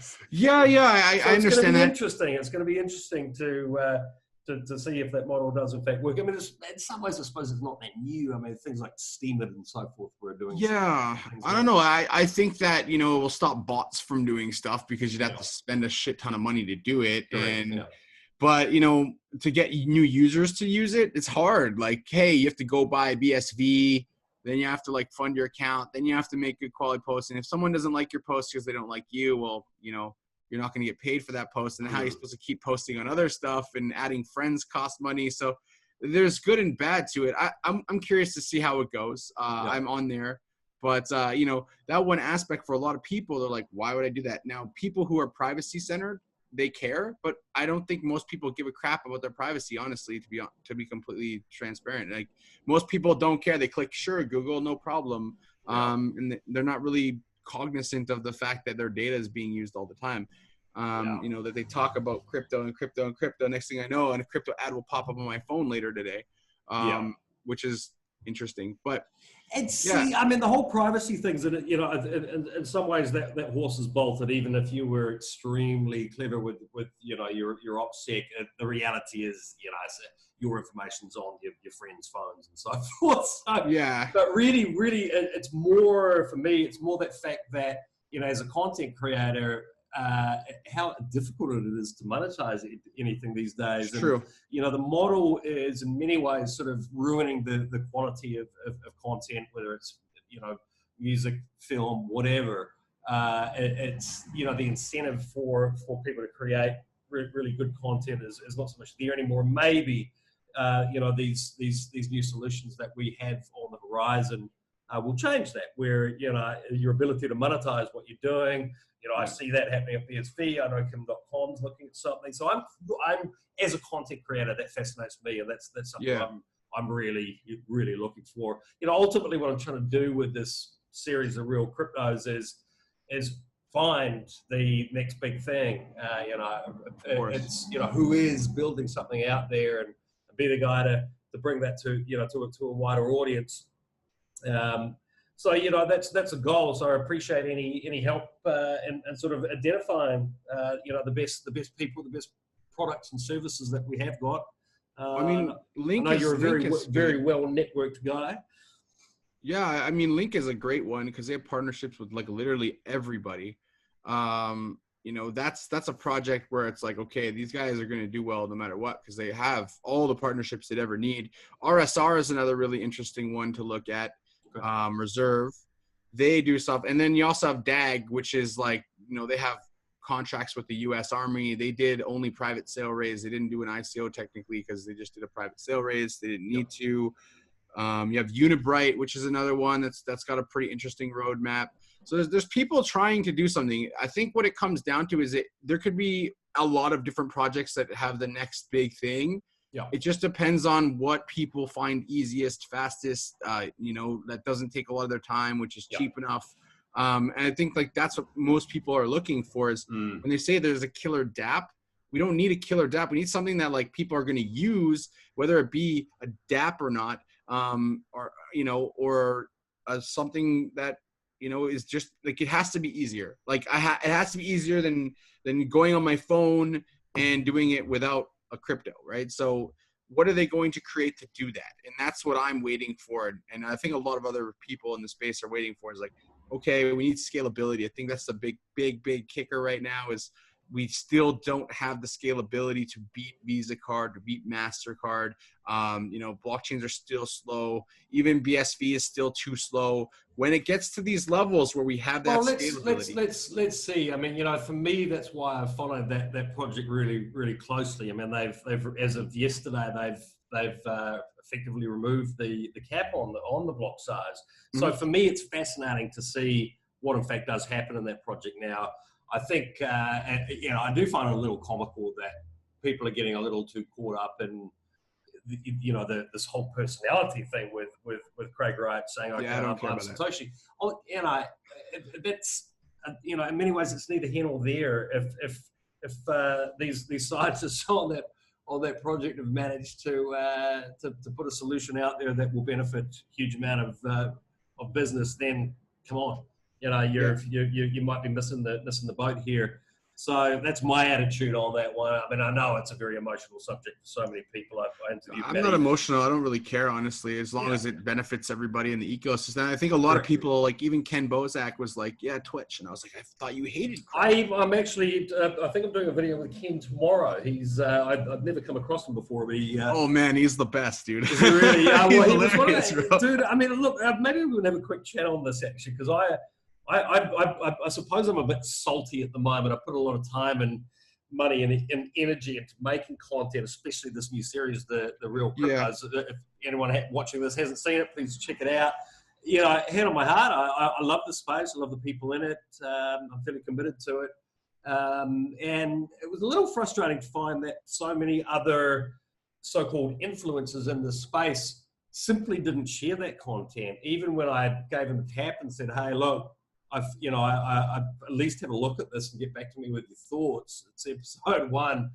understand that. It's going to be interesting to see if that model does in fact work. I mean, in some ways, I suppose it's not that new. I mean, things like Steemit and so forth were doing. Yeah, I don't know. I think that, you know, it will stop bots from doing stuff because you'd have to spend a shit ton of money to do it. But, you know, to get new users to use it, it's hard. Like, hey, you have to go buy BSV. Then you have to like fund your account. Then you have to make good quality posts. And if someone doesn't like your post because they don't like you, well, you know, you're not going to get paid for that post. And how are you supposed to keep posting on other stuff, and adding friends cost money. So there's good and bad to it. I'm curious to see how it goes. I'm on there, but you know, that one aspect for a lot of people, they're like, why would I do that? Now, people who are privacy centered, they care, but I don't think most people give a crap about their privacy, honestly, to be completely transparent. Like, most people don't care. They click, sure, Google, no problem. And they're not really cognizant of the fact that their data is being used all the time. You know, that they talk about crypto. Next thing I know, and a crypto ad will pop up on my phone later today, which is interesting. But I mean, the whole privacy things, you know, in some ways that horse is bolted. Even if you were extremely clever with you know, your OPSEC, the reality is, you know, your information's on your friends' phones and so forth. So, but really, it's more, for me, it's more that fact that, you know, as a content creator, how difficult it is to monetize anything these days. It's true. You know, the model is in many ways sort of ruining the quality of content, whether it's, you know, music, film, whatever. It's, you know, the incentive for people to create really good content is not so much there anymore. Maybe, you know, these new solutions that we have on the horizon will change that, where, you know, your ability to monetize what you're doing. You know, I see that happening at BSV. I know Kim.com's looking at something. So I'm as a content creator, that fascinates me, and that's something I'm really looking for. You know, ultimately, what I'm trying to do with this series of real cryptos is find the next big thing. You know, it's, you know, who is building something out there, and be the guy to bring that to, you know, to a wider audience. So, you know, that's a goal. So I appreciate any help and sort of identifying, you know, the best people, the best products and services that we have got. I mean, Link I know you're a very well networked guy. Yeah, I mean, Link is a great one because they have partnerships with like literally everybody. You know, that's a project where it's like, okay, these guys are going to do well no matter what, because they have all the partnerships they'd ever need. RSR is another really interesting one to look at. Reserve, they do stuff. And then you also have DAG, which is like, you know, they have contracts with the US Army. They did only private sale raise. They didn't do an ICO technically because they just did a private sale raise. They didn't need to. You have Unibright, which is another one that's got a pretty interesting roadmap. So there's people trying to do something. I think what it comes down to is there could be a lot of different projects that have the next big thing. Yeah. It just depends on what people find easiest, fastest, that doesn't take a lot of their time, which is cheap enough. And I think like that's what most people are looking for is when they say there's a killer DApp, we don't need a killer DApp. We need something that like people are going to use, whether it be a DApp or not, or something that, is just like, it has to be easier. Like it has to be easier than going on my phone and doing it without a crypto, right? So what are they going to create to do that? And that's what I'm waiting for. And I think a lot of other people in the space are waiting for is like, okay, we need scalability. I think that's the big kicker right now is we still don't have the scalability to beat Visa card, to beat MasterCard. Blockchains are still slow. Even BSV is still too slow. When it gets to these levels where we have that scalability. Let's see. I mean, for me, that's why I followed that project really, really closely. I mean, they've as of yesterday, they've effectively removed the cap on the block size. So for me, it's fascinating to see what in fact does happen in that project now. I think, I do find it a little comical that people are getting a little too caught up in, this whole personality thing with Craig Wright saying, okay, I don't care I'm about Satoshi. That's, in many ways, it's neither here nor there. If these scientists on that project have managed to put a solution out there that will benefit a huge amount of business, then come on. You might be missing the boat here. So that's my attitude on that one. I mean, I know it's a very emotional subject for so many people. I interviewed I'm not emotional. I don't really care, honestly, as long as it benefits everybody in the ecosystem. I think a lot of people, like even Ken Bozak was like, yeah, Twitch. And I was like, I thought you hated Craig. I'm actually, I think I'm doing a video with Ken tomorrow. He's, I've never come across him before. But oh man, he's the best, dude. Is he really? Well, he was one of bro. Dude, I mean, look, maybe we'll have a quick chat on this actually, because I suppose I'm a bit salty at the moment. I put a lot of time and money and energy into making content, especially this new series, the Real Cryptos. If anyone watching this hasn't seen it, please check it out. Hand on my heart, I love the space. I love the people in it. I'm fairly committed to it. And it was a little frustrating to find that so many other so-called influencers in the space simply didn't share that content. Even when I gave them a tap and said, hey, look, I at least have a look at this and get back to me with your thoughts. It's episode 1.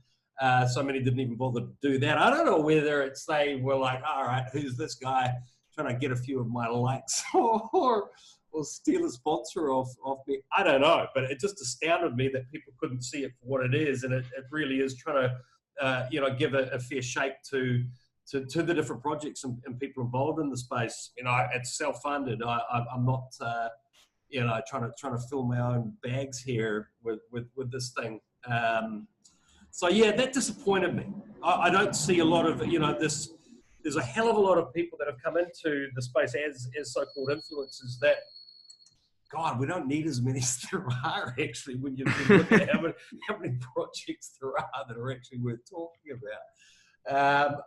So many didn't even bother to do that. I don't know whether it's they were like, all right, who's this guy trying to get a few of my likes or steal a sponsor off me? I don't know, but it just astounded me that people couldn't see it for what it is, and it really is trying to give a fair shape to the different projects and people involved in the space. It's self-funded. I'm not. Trying to fill my own bags here with this thing. So yeah, that disappointed me. I don't see a lot of, this. There's a hell of a lot of people that have come into the space as so-called influencers that, God, we don't need as many as there are actually when you look at how many projects there are that are actually worth talking about.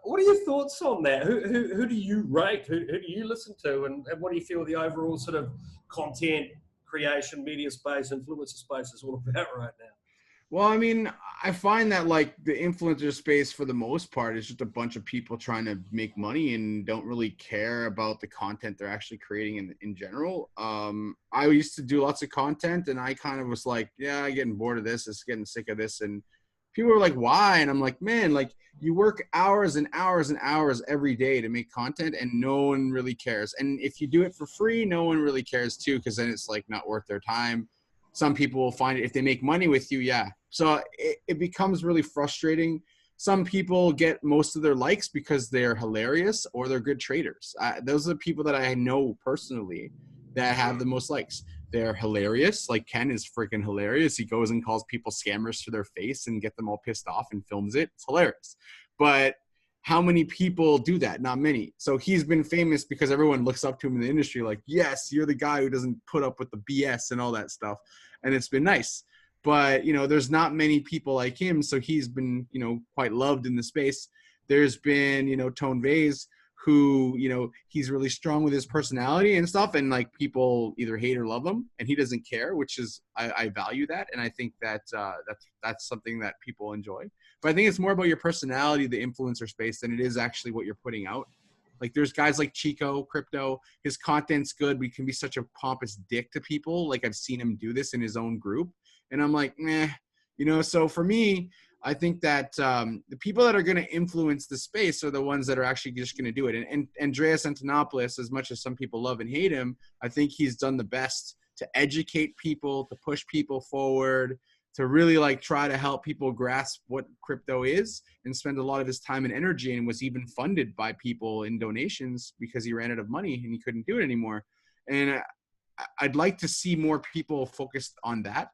What are your thoughts on that? Who do you rate? Who do you listen to? And what do you feel the overall sort of content creation, media space, influencer space is all about right now? Well, I mean, I find that like the influencer space for the most part is just a bunch of people trying to make money and don't really care about the content they're actually creating in general. I used to do lots of content and I kind of was like, yeah, I'm getting bored of this. Just getting sick of this. And people were like, why? And I'm like, man, like you work hours and hours and hours every day to make content and no one really cares. And if you do it for free, no one really cares too, because then it's like not worth their time. Some people will find it if they make money with you. Yeah. So it becomes really frustrating. Some people get most of their likes because they're hilarious or they're good traders. Those are the people that I know personally that have the most likes. They're hilarious. Like Ken is freaking hilarious. He goes and calls people scammers to their face and get them all pissed off and films it. It's hilarious. But how many people do that? Not many. So he's been famous because everyone looks up to him in the industry like, yes, you're the guy who doesn't put up with the BS and all that stuff. And it's been nice. But, there's not many people like him. So he's been, quite loved in the space. There's been, Tone Vase, who, you know, he's really strong with his personality and stuff, and like people either hate or love him, and he doesn't care, which is I value that, and I think that that's something that people enjoy. But I think it's more about your personality, the influencer space, than it is actually what you're putting out. Like there's guys like Chico Crypto, his content's good, but he can be such a pompous dick to people. Like I've seen him do this in his own group, and I'm like, meh, you know. So for me, I think that the people that are going to influence the space are the ones that are actually just going to do it. And Andreas Antonopoulos, as much as some people love and hate him, I think he's done the best to educate people, to push people forward, to really like try to help people grasp what crypto is, and spend a lot of his time and energy, and was even funded by people in donations because he ran out of money and he couldn't do it anymore. And I'd like to see more people focused on that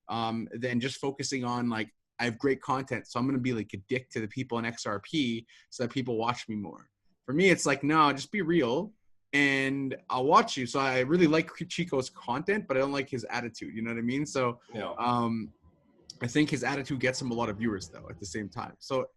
than just focusing on like, I have great content, so I'm going to be like a dick to the people in XRP so that people watch me more. For me, it's like, no, just be real and I'll watch you. So I really like Chico's content, but I don't like his attitude. You know what I mean? So I think his attitude gets him a lot of viewers though at the same time. So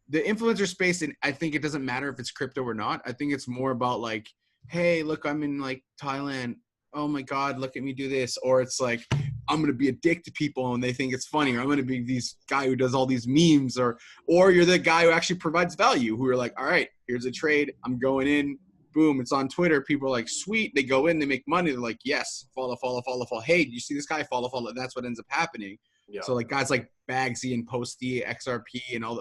the influencer space, and I think it doesn't matter if it's crypto or not. I think it's more about like, hey, look, I'm in like Thailand. Oh my God, look at me do this. Or it's like, I'm going to be a dick to people and they think it's funny, or I'm going to be this guy who does all these memes, or you're the guy who actually provides value, who are like, all right, here's a trade. I'm going in. Boom. It's on Twitter. People are like, sweet. They go in, they make money. They're like, yes, follow. Hey, do you see this guy? Follow. That's what ends up happening. Yeah. So like guys like Bagsy and Posty, XRP and all,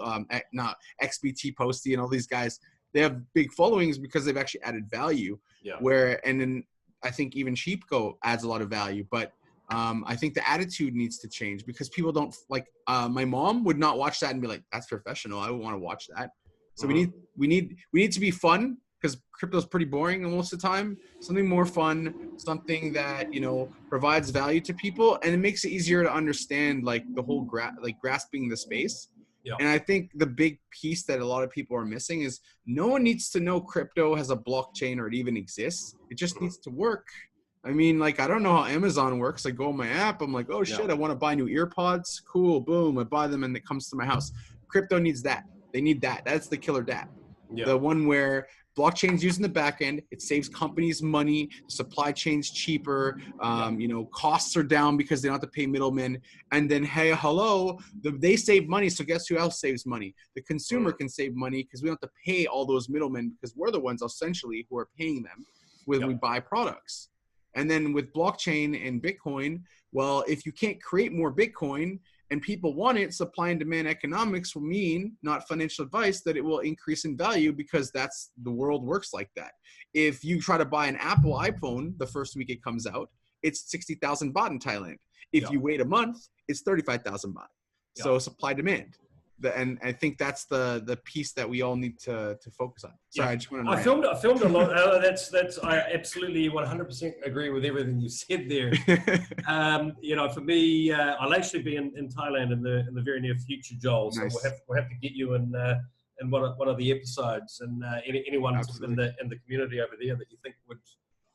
XBT Posty and all these guys, they have big followings because they've actually added value. Yeah. And then I think even Sheepco adds a lot of value, but I think the attitude needs to change, because people don't like, my mom would not watch that and be like, that's professional. I would want to watch that. So we need to be fun, because crypto is pretty boring most of the time. Something more fun, something that, you know, provides value to people, and it makes it easier to understand like the whole grasping the space. Yeah. And I think the big piece that a lot of people are missing is no one needs to know crypto has a blockchain or it even exists. It just needs to work. I mean, like, I don't know how Amazon works. I go on my app. I'm like, oh, shit, I want to buy new earpods. Cool. Boom. I buy them and it comes to my house. Crypto needs that. They need that. That's the killer dApp. Yeah. The one where blockchain's using the back end. It saves companies money. The supply chain's cheaper. You know, costs are down because they don't have to pay middlemen. And then, hey, hello, they save money. So guess who else saves money? The consumer can save money because we don't have to pay all those middlemen, because we're the ones essentially who are paying them when we buy products. And then with blockchain and Bitcoin, well, if you can't create more Bitcoin and people want it, supply and demand economics will mean, not financial advice, that it will increase in value, because that's the world works like that. If you try to buy an Apple iPhone the first week it comes out, it's 60,000 baht in Thailand. If you wait a month, it's 35,000 baht. So supply demand. And I think that's the piece that we all need to focus on. Sorry, I just want to. I filmed a lot. I absolutely 100% agree with everything you said there. You know, for me, I'll actually be in Thailand in the very near future, Joel. So nice. we'll have to get you in one of the episodes, and anyone in the community over there that you think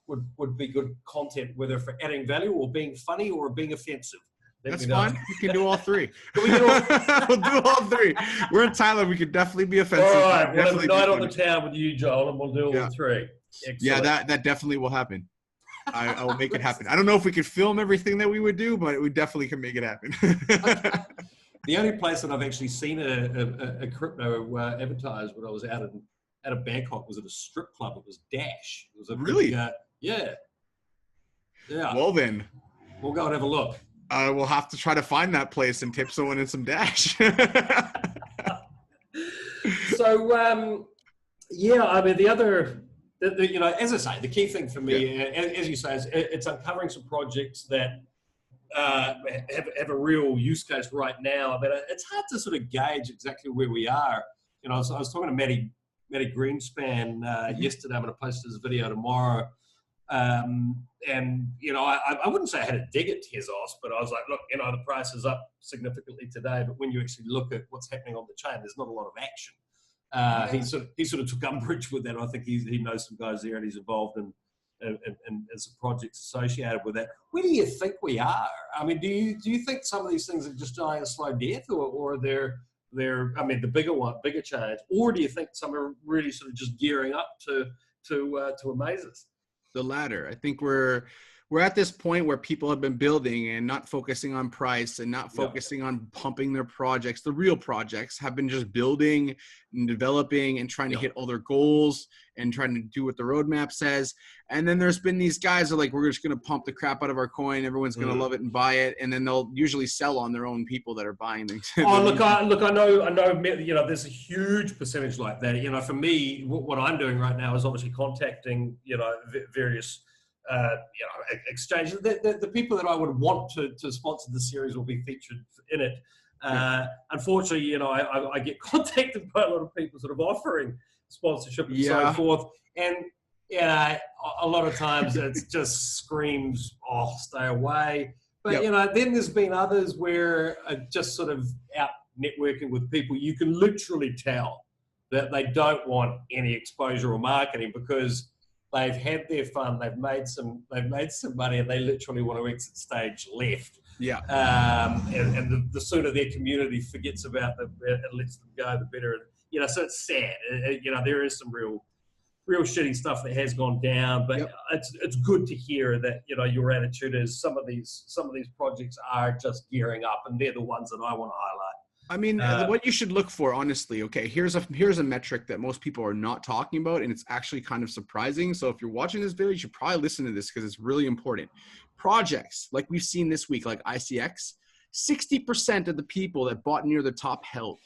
would be good content, whether for adding value or being funny or being offensive. That's fine. We can do all three. We'll do all three. We're in Thailand. We could definitely be offensive. All right. We'll have a night on the town with you, Joel, and we'll do all three. Excellent. Yeah, that definitely will happen. I will make it happen. I don't know if we could film everything that we would do, but we definitely can make it happen. The only place that I've actually seen a crypto advertised when I was out of Bangkok was at a strip club. It was Dash. It was a really? Yeah. Well then, we'll go and have a look. We'll have to try to find that place and tip someone in some Dash. So, yeah, I mean, you know, as I say, the key thing for me, as you say, is it's uncovering some projects that have a real use case right now. But it's hard to sort of gauge exactly where we are. You know, I was talking to Matty Greenspan yesterday. I'm going to post his video tomorrow. And, you know, I wouldn't say I had a dig at Tezos, but I was like, look, you know, the price is up significantly today, but when you actually look at what's happening on the chain, there's not a lot of action. He sort of took umbrage with that. I think he knows some guys there and he's involved in some projects associated with that. Where do you think we are? I mean, do you think some of these things are just dying a slow death, or are there I mean, the bigger change, or do you think some are really sort of just gearing up to amaze us? The latter. I think we're at this point where people have been building and not focusing on price and not focusing on pumping their projects. The real projects have been just building and developing and trying to hit all their goals and trying to do what the roadmap says. And then there's been these guys that are like, we're just going to pump the crap out of our coin. Everyone's going to love it and buy it. And then they'll usually sell on their own people that are buying things. Oh, look, I know, you know, there's a huge percentage like that. You know, for me, what I'm doing right now is obviously contacting, you know, various, you know, exchanges. The people that I would want to sponsor the series will be featured in it. Unfortunately, you know, I get contacted by a lot of people sort of offering sponsorship and so forth. And yeah, a lot of times it just screams, oh, stay away. But, you know, then there's been others where just sort of out networking with people, you can literally tell that they don't want any exposure or marketing because they've had their fun, they've made some money, and they literally want to exit stage left. Yeah. And the sooner their community forgets about them and lets them go, the better. You know, so it's sad. You know, there is some real shitty stuff that has gone down, but it's good to hear that, you know, your attitude is some of these projects are just gearing up, and they're the ones that I want to highlight. I mean, what you should look for, honestly, okay, here's a metric that most people are not talking about, and it's actually kind of surprising. So if you're watching this video, you should probably listen to this because it's really important. Projects, like we've seen this week, like ICX, 60% of the people that bought near the top held.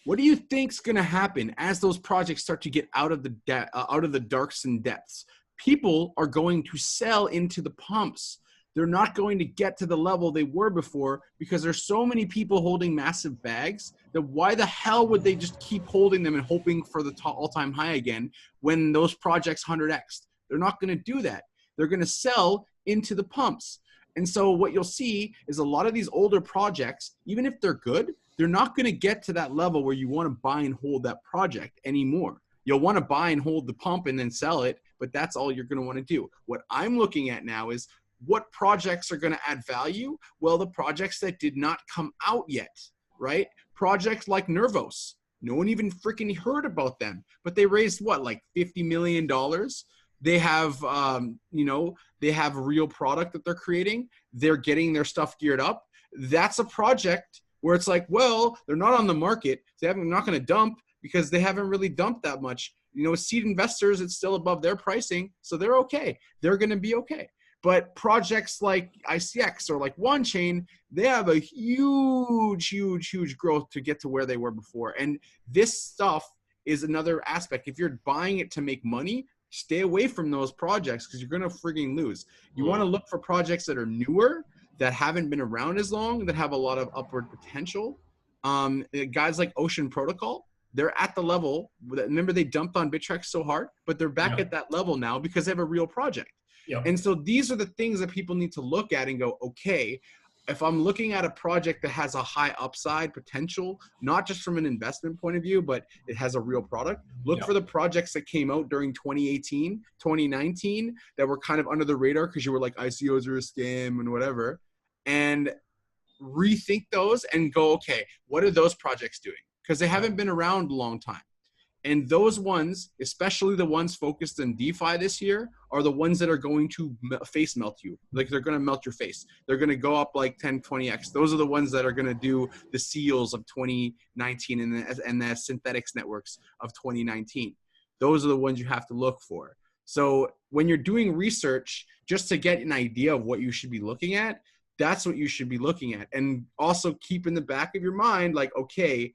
What do you think's going to happen as those projects start to get out of the darks and depths? People are going to sell into the pumps. They're not going to get to the level they were before because there's so many people holding massive bags that why the hell would they just keep holding them and hoping for the all-time high again when those projects 100x'd? They're not going to do that. They're going to sell into the pumps. And so what you'll see is a lot of these older projects, even if they're good, they're not going to get to that level where you want to buy and hold that project anymore. You'll want to buy and hold the pump and then sell it, but that's all you're going to want to do. What I'm looking at now is what projects are going to add value? Well, the projects that did not come out yet, right? Projects like Nervos. No one even freaking heard about them, but they raised what, like $50 million? They have, you know, they have a real product that they're creating. They're getting their stuff geared up. That's a project where it's like, well, they're not on the market. They're not going to dump because they haven't really dumped that much. You know, seed investors, it's still above their pricing, so they're okay. They're going to be okay. But projects like ICX or like OneChain, they have a huge, huge, huge growth to get to where they were before. And this stuff is another aspect. If you're buying it to make money, stay away from those projects because you're going to frigging lose. You want to look for projects that are newer, that haven't been around as long, that have a lot of upward potential. Guys like Ocean Protocol, they're at the level that, remember, they dumped on Bittrex so hard, but they're back at that level now because they have a real project. And so these are the things that people need to look at and go, okay, if I'm looking at a project that has a high upside potential, not just from an investment point of view, but it has a real product, look for the projects that came out during 2018, 2019, that were kind of under the radar because you were like, ICOs are a scam and whatever, and rethink those and go, okay, what are those projects doing? Because they haven't been around a long time. And those ones, especially the ones focused in DeFi this year, are the ones that are going to face melt you. Like, they're going to melt your face. They're going to go up like 10, 20x. Those are the ones that are going to do the seals of 2019 and the synthetics networks of 2019. Those are the ones you have to look for. So when you're doing research, just to get an idea of what you should be looking at, that's what you should be looking at. And also keep in the back of your mind, like, okay,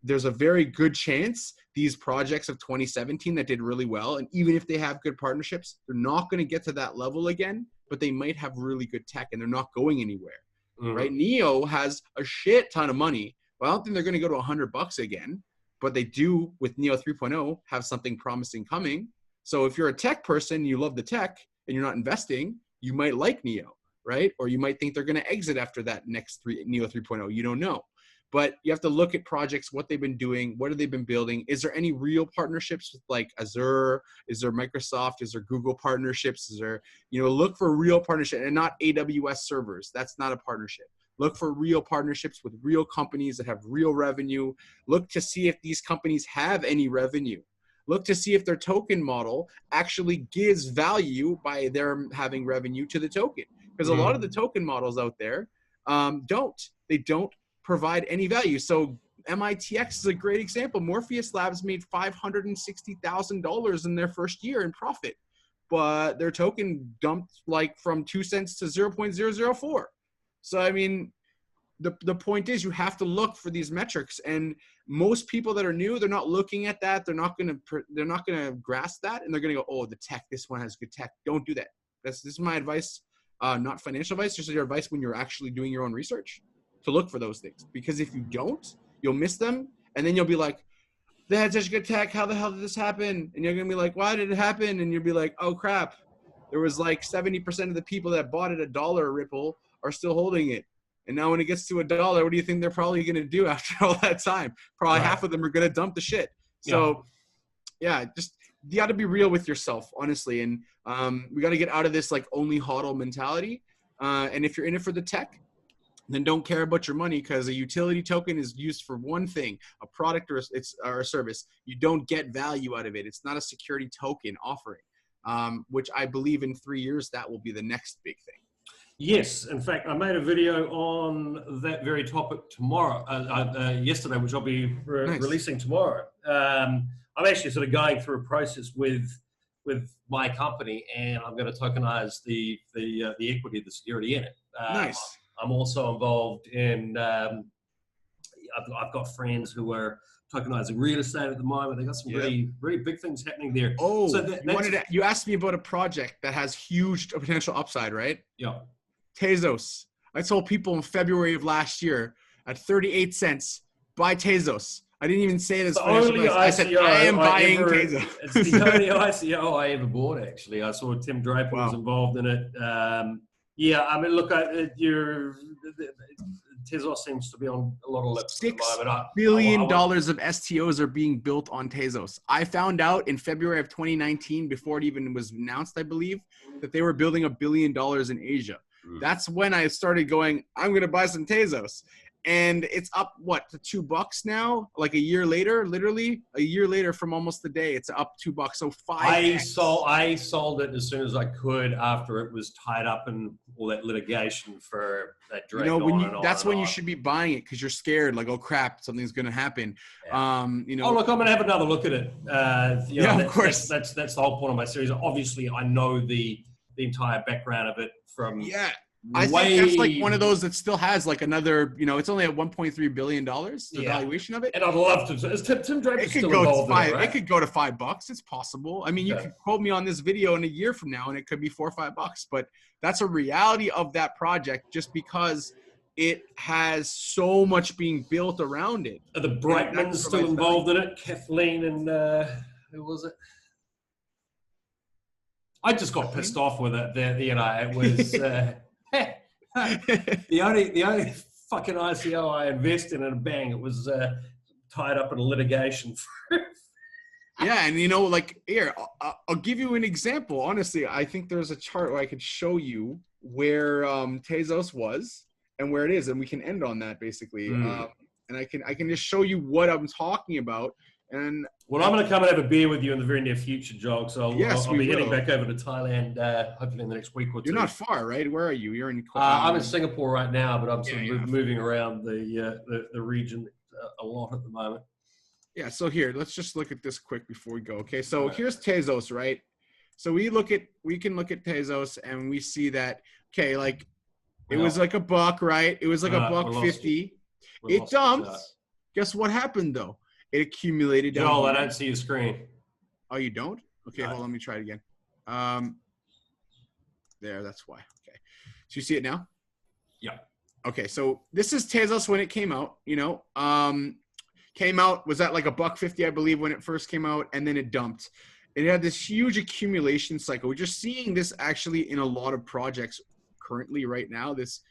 there's a very good chance these projects of 2017 that did really well, and even if they have good partnerships, they're not going to get to that level again, but they might have really good tech and they're not going anywhere, right? Neo has a shit ton of money, but I don't think they're going to go to $100 again, but they do with Neo 3.0 have something promising coming. So if you're a tech person, you love the tech and you're not investing, you might like Neo, right? Or you might think they're going to exit after that next Neo 3.0. You don't know. But you have to look at projects, what they've been doing, what have they been building. Is there any real partnerships with like Azure? Is there Microsoft? Is there Google partnerships? Is there, you know, look for real partnership and not AWS servers. That's not a partnership. Look for real partnerships with real companies that have real revenue. Look to see if these companies have any revenue. Look to see if their token model actually gives value by their having revenue to the token. Because a lot of the token models out there don't. They don't provide any value. So MITx is a great example. Morpheus Labs made $560,000 in their first year in profit, but their token dumped like from 2 cents to 0.004. So, I mean, the point is you have to look for these metrics, and most people that are new, they're not looking at that. They're not going to grasp that, and they're going to go, oh, the tech, this one has good tech. Don't do that. This is my advice, not financial advice, just your advice when you're actually doing your own research, to look for those things. Because if you don't, you'll miss them, and then you'll be like, they had such good tech. How the hell did this happen? And you're going to be like, why did it happen? And you'll be like, oh, crap. There was like 70% of the people that bought it $1 Ripple are still holding it. And now when it gets to $1, what do you think they're probably going to do after all that time? Probably half of them are going to dump the shit. So, yeah, just you got to be real with yourself, honestly. And we got to get out of this like only hodl mentality. And if you're in it for the tech, then don't care about your money, because a utility token is used for one thing, a product or a service. You don't get value out of it. It's not a security token offering, which I believe in 3 years, that will be the next big thing. Yes, in fact, I made a video on that very topic yesterday, which I'll be releasing tomorrow. I'm actually sort of going through a process with my company, and I'm going to tokenize the equity, the security in it. Nice. I'm also involved in. I've got friends who are tokenizing real estate at the moment. They got some really big things happening there. Oh, so you asked me about a project that has huge potential upside, right? Yeah. Tezos. I told people in February of last year at 38 cents, buy Tezos. I didn't even say this. I said, I am buying Tezos. It's the only ICO I ever bought, actually. I saw Tim Draper was involved in it. Yeah, I mean, look, Tezos seems to be on a lot of lips. $6 billion of STOs are being built on Tezos. I found out in February of 2019, before it even was announced, I believe, that they were building $1 billion in Asia. That's when I started going, I'm going to buy some Tezos. And it's up, what, to $2 now? Like a year later, literally a year later from almost the day, it's up $2. So 5x. I sold it as soon as I could after it was tied up in all that litigation for that drag that's when you should be buying it, because you're scared, like, oh crap, something's going to happen. Yeah. Oh, look, I'm going to have another look at it. Of course. That's the whole point of my series. Obviously, I know the entire background of it from I think that's like one of those that still has like another, it's only at $1.3 billion, the valuation of it. And I'd love to. Is Tim Draper still involved in it, right? It could go to $5. It's possible. I mean, you could quote me on this video in a year from now and it could be $4 or $5, but that's a reality of that project just because it has so much being built around it. Are the Brightmans still involved in it? Kathleen and who was it? I just got pissed off with it. It was the only fucking ICO I invested in, and bang, it was tied up in a litigation. Yeah, and like here, I'll give you an example. Honestly, I think there's a chart where I could show you where Tezos was and where it is, and we can end on that basically. And I can just show you what I'm talking about. And well, I'm going to come and have a beer with you in the very near future, Jog. So I'll be heading back over to Thailand hopefully in the next week or two. You're not far, right? Where are you? You're in. I'm in Singapore right now, but I'm sort of moving around the region a lot at the moment. Yeah. So here, let's just look at this quick before we go. Okay. So here's Tezos, right? So we can look at Tezos and we see that like it was like $1, right? It was like $1.50. It dumped. Guess what happened though? It accumulated down. Joel, I don't see your screen. Oh, you don't? Okay, hold on. Let me try it again. There, that's why. Okay. So you see it now? Yeah. Okay, so this is Tezos when it came out, came out, was at like $1.50, I believe, when it first came out, and then it dumped. It had this huge accumulation cycle. We're just seeing this actually in a lot of projects currently right now, this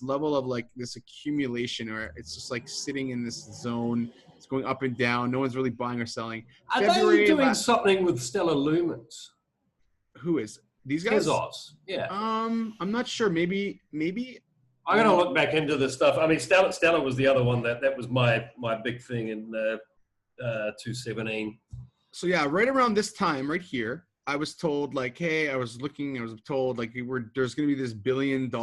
level of like this accumulation, or it's just like sitting in this zone. It's going up and down. No one's really buying or selling. Are they doing something with Stellar Lumens? Who is these guys? Tezos. Yeah. I'm not sure. Maybe. I'm going to look back into this stuff. I mean, Stella was the other one that was my big thing in 2017. So yeah, right around this time, right here, I was told like, hey, I was told like there's going to be this $1 billion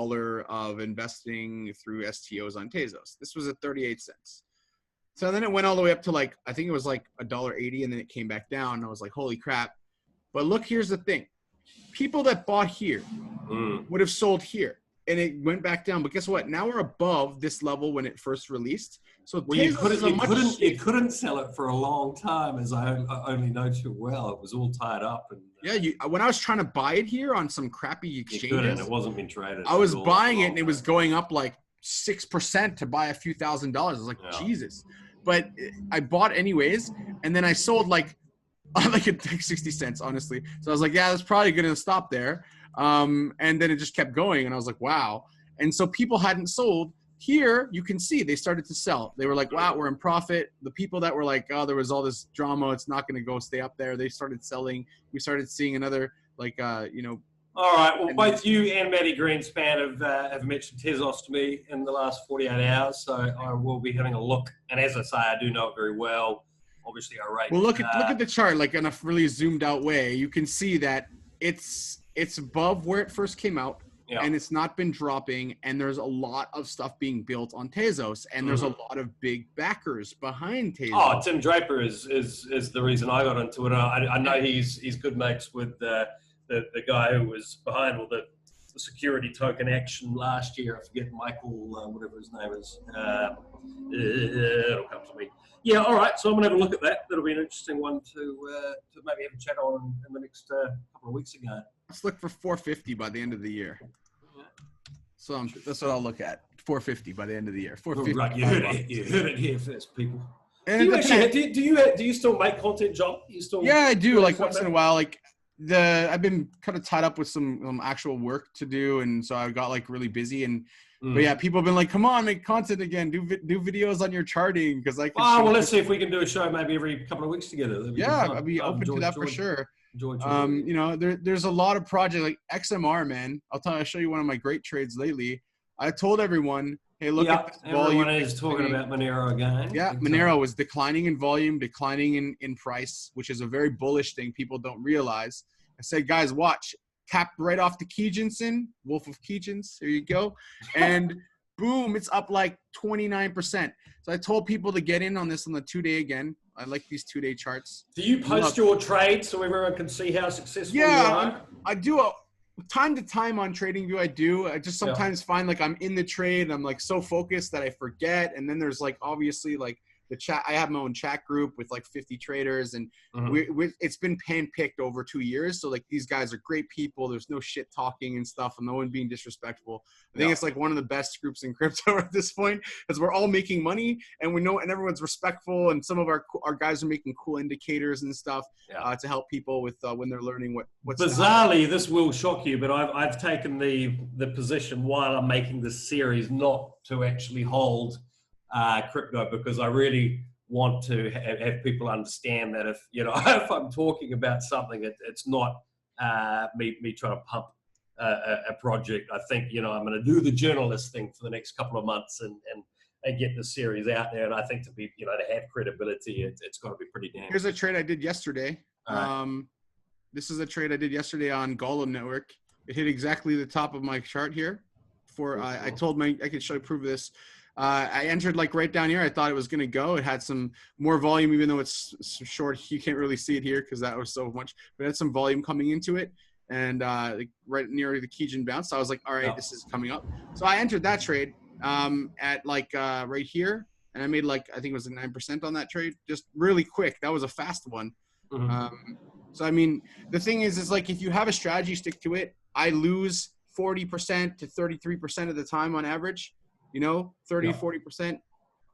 of investing through STOs on Tezos. This was at 38 cents. So then it went all the way up to like, I think it was like $1.80, and then it came back down. And I was like, holy crap. But look, here's the thing. People that bought here would have sold here, and it went back down. But guess what? Now we're above this level when it first released. So well, you couldn't sell it for a long time, as I only know too well. It was all tied up. And when I was trying to buy it here on some crappy exchanges, it wasn't being traded. I was buying it, and it was going up like 6% to buy a few $1,000s. I was like, Jesus. But I bought anyways, and then I sold like 60 cents, honestly. So I was like, yeah, that's probably going to stop there. And then it just kept going, and I was like, wow. And so people hadn't sold. Here, you can see they started to sell. They were like, wow, we're in profit. The people that were like, oh, there was all this drama, it's not going to stay up there, they started selling. We started seeing another, like, All right. Well, both you and Matty Greenspan have mentioned Tezos to me in the last 48 hours, so I will be having a look. And as I say, I do know it very well. Obviously, I rate. Well, look at the chart, like in a really zoomed out way. You can see that it's above where it first came out, and it's not been dropping. And there's a lot of stuff being built on Tezos, and there's a lot of big backers behind Tezos. Oh, Tim Draper is the reason I got into it. I know he's good mates with the guy who was behind all the security token action last year. I forget, Michael, whatever his name is. It'll come to me. Yeah, all right. So I'm going to have a look at that. That'll be an interesting one to maybe have a chat on in the next couple of weeks ago. Let's look for 450 by the end of the year. Yeah. So that's what I'll look at. 450 by the end of the year. 450. Oh, right, you heard it here first, people. And do you still make content, John? Yeah, I do. Like once in a while, like I've been kind of tied up with some actual work to do, and so I got like really busy. And but yeah, people have been like, "Come on, make content again. Do videos on your charting." Because like, well, let's see if we can do a show maybe every couple of weeks together. Yeah, I'd be open to that for sure. There's a lot of projects like XMR, man. I'll show you one of my great trades lately. I told everyone, hey, look at this volume. Everyone is talking about Monero again. Yeah, Monero was declining in volume, declining in price, which is a very bullish thing people don't realize. I said, guys, watch. Tapped right off the Kijinson, Wolf of Kijins. There you go. And boom, it's up like 29%. So I told people to get in on this on the 2-day again. I like these 2-day charts. Do you post your trades so everyone can see how successful you are? I do. Time to time on TradingView, I do. I just sometimes find like I'm in the trade and I'm like so focused that I forget. And then there's like obviously like the chat. I have my own chat group with like 50 traders, and it's been handpicked over 2 years. So like these guys are great people. There's no shit talking and stuff, and no one being disrespectful. I think it's like one of the best groups in crypto at this point, because we're all making money and we know, and everyone's respectful. And some of our guys are making cool indicators and stuff to help people with when they're learning what's bizarrely. This will shock you, but I've taken the position while I'm making this series not to actually hold crypto, because I really want to have people understand that if I'm talking about something, it's not me trying to pump a project. I think I'm going to do the journalist thing for the next couple of months and get the series out there. And I think to be to have credibility, it's got to be pretty damn. Here's a trade I did yesterday. This is a trade I did yesterday on Golem Network. It hit exactly the top of my chart here. I told I could prove this. I entered like right down here. I thought it was going to go. It had some more volume, even though it's short. You can't really see it here because that was so much. But it had some volume coming into it, and like right near the Kijin bounce. So I was like, all right, this is coming up. So I entered that trade at like right here, and I made like, I think it was 9% on that trade, just really quick. That was a fast one. So I mean, the thing is like if you have a strategy, stick to it. I lose 40% to 33% of the time on average. 40%.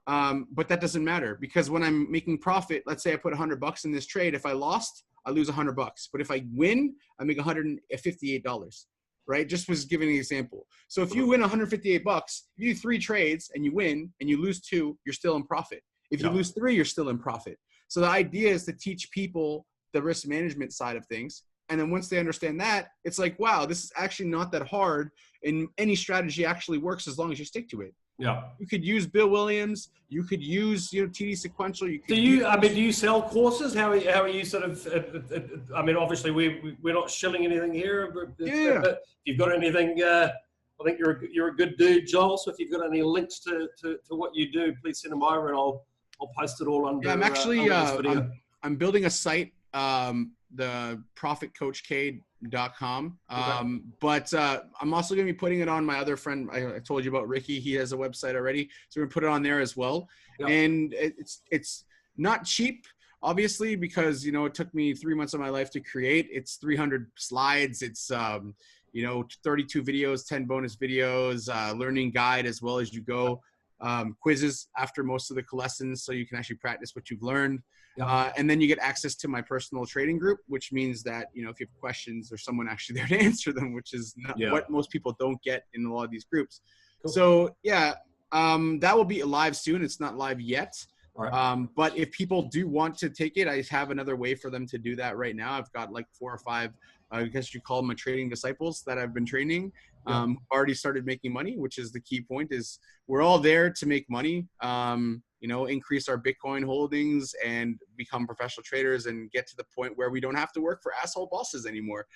But that doesn't matter, because when I'm making profit, let's say I put $100 in this trade. If I lost, I lose $100. But if I win, I make $158, right? Just was giving an example. So if you win $158, you do 3 trades and you win and you lose 2, you're still in profit. If you lose 3, you're still in profit. So the idea is to teach people the risk management side of things. And then once they understand that, it's like, wow, this is actually not that hard. And any strategy actually works as long as you stick to it. Yeah. You could use Bill Williams. You could use, TD sequential. You could do you sell courses? How are you sort of, I mean, obviously we're not shilling anything here, but if you've got anything, I think you're a good dude, Joel. So if you've got any links to what you do, please send them over and I'll post it all under. Yeah, I'm actually, this video. I'm building a site, the profitcoachk.com. But I'm also going to be putting it on my other friend. I told you about Ricky. He has a website already. So we're going to put it on there as well. Yep. And it's not cheap, obviously, because, it took me 3 months of my life to create. It's 300 slides. It's, 32 videos, 10 bonus videos, learning guide as well as you go. Quizzes after most of the lessons so you can actually practice what you've learned. Yeah. And then you get access to my personal trading group, which means that, if you have questions, there's someone actually there to answer them, which is not what most people don't get in a lot of these groups. Cool. So that will be live soon. It's not live yet. All right. But if people do want to take it, I have another way for them to do that right now. I've got like 4 or 5, I guess you call them my trading disciples that I've been training, already started making money, which is the key point. Is we're all there to make money, increase our Bitcoin holdings and become professional traders and get to the point where we don't have to work for asshole bosses anymore,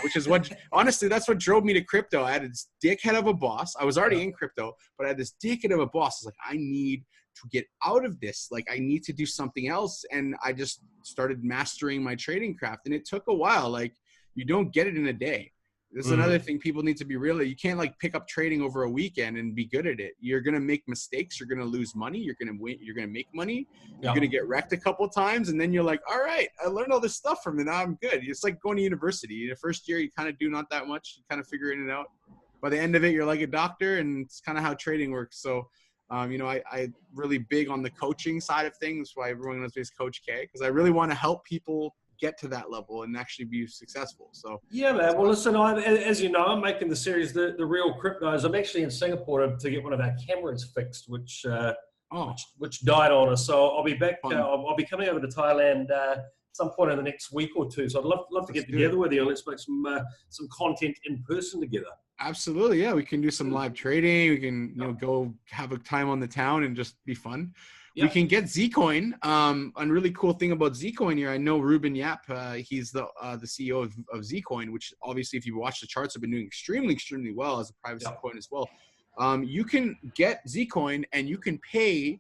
which is what, honestly, that's what drove me to crypto. I had this dickhead of a boss. I was already in crypto, but I had this dickhead of a boss. It's like, I need to get out of this. Like, I need to do something else. And I just started mastering my trading craft. And it took a while. Like, you don't get it in a day. This is another thing people need to be real. You can't like pick up trading over a weekend and be good at it. You're going to make mistakes. You're going to lose money. You're going to win. You're going to make money. You're going to get wrecked a couple of times. And then you're like, all right, I learned all this stuff from it. Now I'm good. It's like going to university. The first year, you kind of do not that much. You kind of figuring it out. By the end of it, you're like a doctor, and it's kind of how trading works. So, I really big on the coaching side of things. Why everyone knows me as Coach K, because I really want to help people get to that level and actually be successul. So yeah, man. Well, listen, as you know, I'm making the series the Real Cryptos. I'm actually in Singapore to get one of our cameras fixed, which died on us. So I'll be back. I'll be coming over to Thailand some point in the next week or two. So I'd love to get together with you and let's make some content in person together. Absolutely, yeah. We can do some live trading. We can go have a time on the town and just be fun. Yep. We can get Zcoin. A really cool thing about Zcoin here, I know Ruben Yap. He's the CEO of Zcoin, which obviously, if you watch the charts, have been doing extremely, extremely well as a private coin as well. You can get Zcoin and you can pay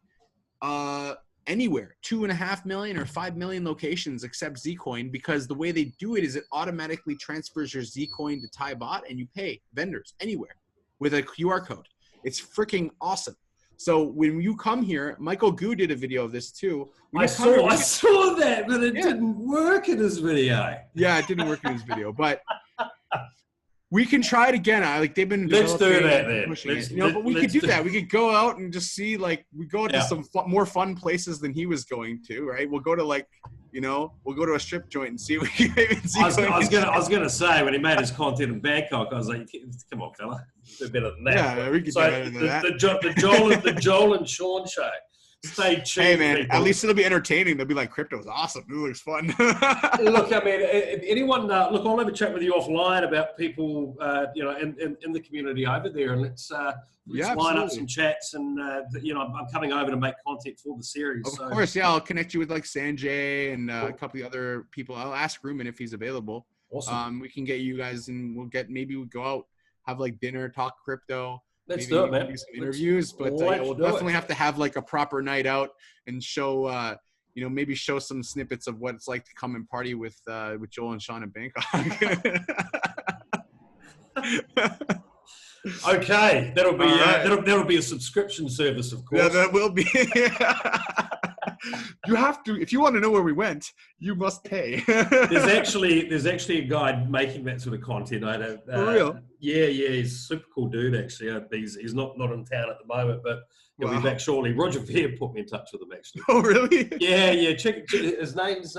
anywhere, 2.5 million or 5 million locations except Zcoin, because the way they do it is it automatically transfers your Zcoin to Thai bot and you pay vendors anywhere with a QR code. It's freaking awesome. So when you come here, Michael Gu did a video of this too. I saw that, but it didn't work in his video. Yeah, it didn't work in his video, but we can try it again. They've been. Let's do that then. But we could do that. We could go out and just see, we go to some more fun places than he was going to, right? We'll go to we'll go to a strip joint and see if we can maybe see. I was gonna say, when he made his content in Bangkok, I was like, come on, fella, do better than that. Yeah, we could do better than that. The Joel and Sean show. Stay tuned. Hey man, people. At least it'll be entertaining. They'll be like, crypto's awesome. It looks fun. Look, I mean, if anyone, I'll have a chat with you offline about people, in the community over there, and let's line up some chats. And I'm coming over to make content for the series. Of course, yeah. I'll connect you with like Sanjay and a couple of other people. I'll ask Ruben if he's available. Awesome. We can get you guys, and we'll go out, have like dinner, talk crypto. Let's do it, man. Do some interviews, but we'll definitely have to have like a proper night out and show, maybe show some snippets of what it's like to come and party with Joel and Sean in Bangkok. Okay, that'll be a subscription service, of course. Yeah, that will be. You have to, if you want to know where we went, you must pay. There's actually a guy making that sort of content. For real? Yeah, he's a super cool dude. Actually, he's not in town at the moment, but he'll be back shortly. Roger Veer put me in touch with him actually. Oh, really? Yeah. Check his name's.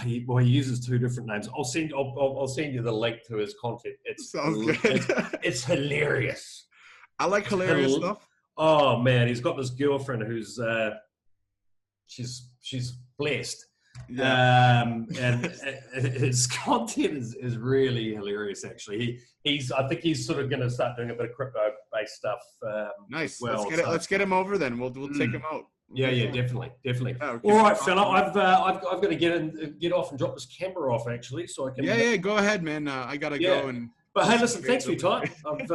He uses 2 different names. I'll send you the link to his content. Sounds good. It's hilarious. I like hilarious stuff. Oh man, he's got this girlfriend who's she's blessed. And his content is really hilarious. Actually, I think he's sort of going to start doing a bit of crypto-based stuff. Nice. Well, Let's get him over then. We'll take him out. Yeah, definitely. Yeah, All right, fella, I've got to get off and drop this camera off actually, so I can. Yeah, go ahead, man. I gotta go and. But hey, listen, thanks for your time. I've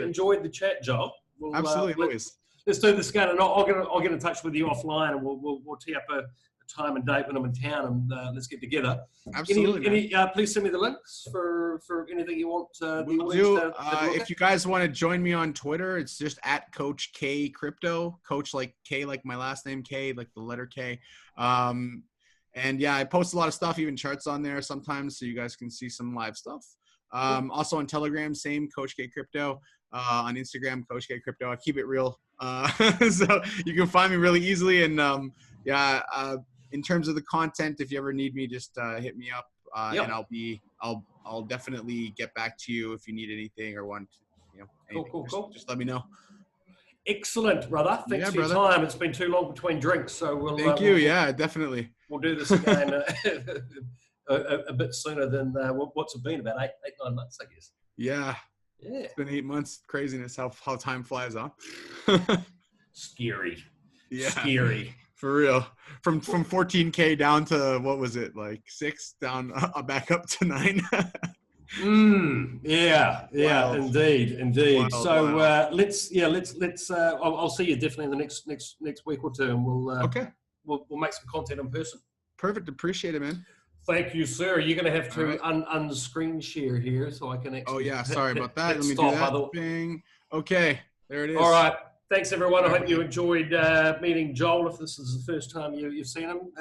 enjoyed the chat, Joel. Absolutely, always. Let's do this again, and I'll get in touch with you offline, and we'll tee up a time and date when I'm in town, and let's get together. Absolutely. Please send me the links for anything you want. We'll do. If you guys want to join me on Twitter, it's just at Coach K Crypto. Coach like K, like my last name K, like the letter K. And yeah, I post a lot of stuff, even charts on there sometimes, so you guys can see some live stuff. Also on Telegram, same Coach K Crypto. On Instagram, Coach K Crypto. I keep it real, so you can find me really easily. And in terms of the content, if you ever need me, just hit me up, and I'll definitely get back to you if you need anything or want, anything. Cool. Just let me know. Excellent, brother. Thanks for your time. It's been too long between drinks, so we'll. Thank you. Yeah, definitely. We'll do this again a bit sooner than what's it been, about 8-9 months, I guess. Yeah. It's been 8 months. Craziness how time flies, huh? Scary. Yeah. Scary. For real. From 14K down to, what was it, like 6, down back up to 9. Yeah, Wild. Indeed. Wild, so wild. let's I'll see you definitely in the next week or two, and we'll make some content in person. Perfect. Appreciate it, man. Thank you, sir. You're going to have to unscreen share here so I can actually. Oh yeah, sorry about that. Let me do that. Bing. Okay, there it is. All right. Thanks, everyone. I hope you enjoyed meeting Joel. If this is the first time you've seen him,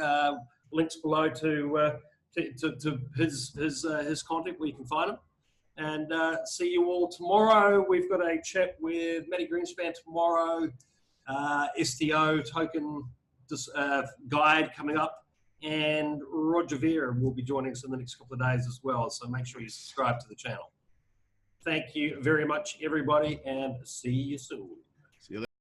links below to his content where you can find him. And see you all tomorrow. We've got a chat with Matty Greenspan tomorrow. STO token guide coming up. And Roger Vera will be joining us in the next couple of days as well. So make sure you subscribe to the channel. Thank you very much, everybody, and see you soon.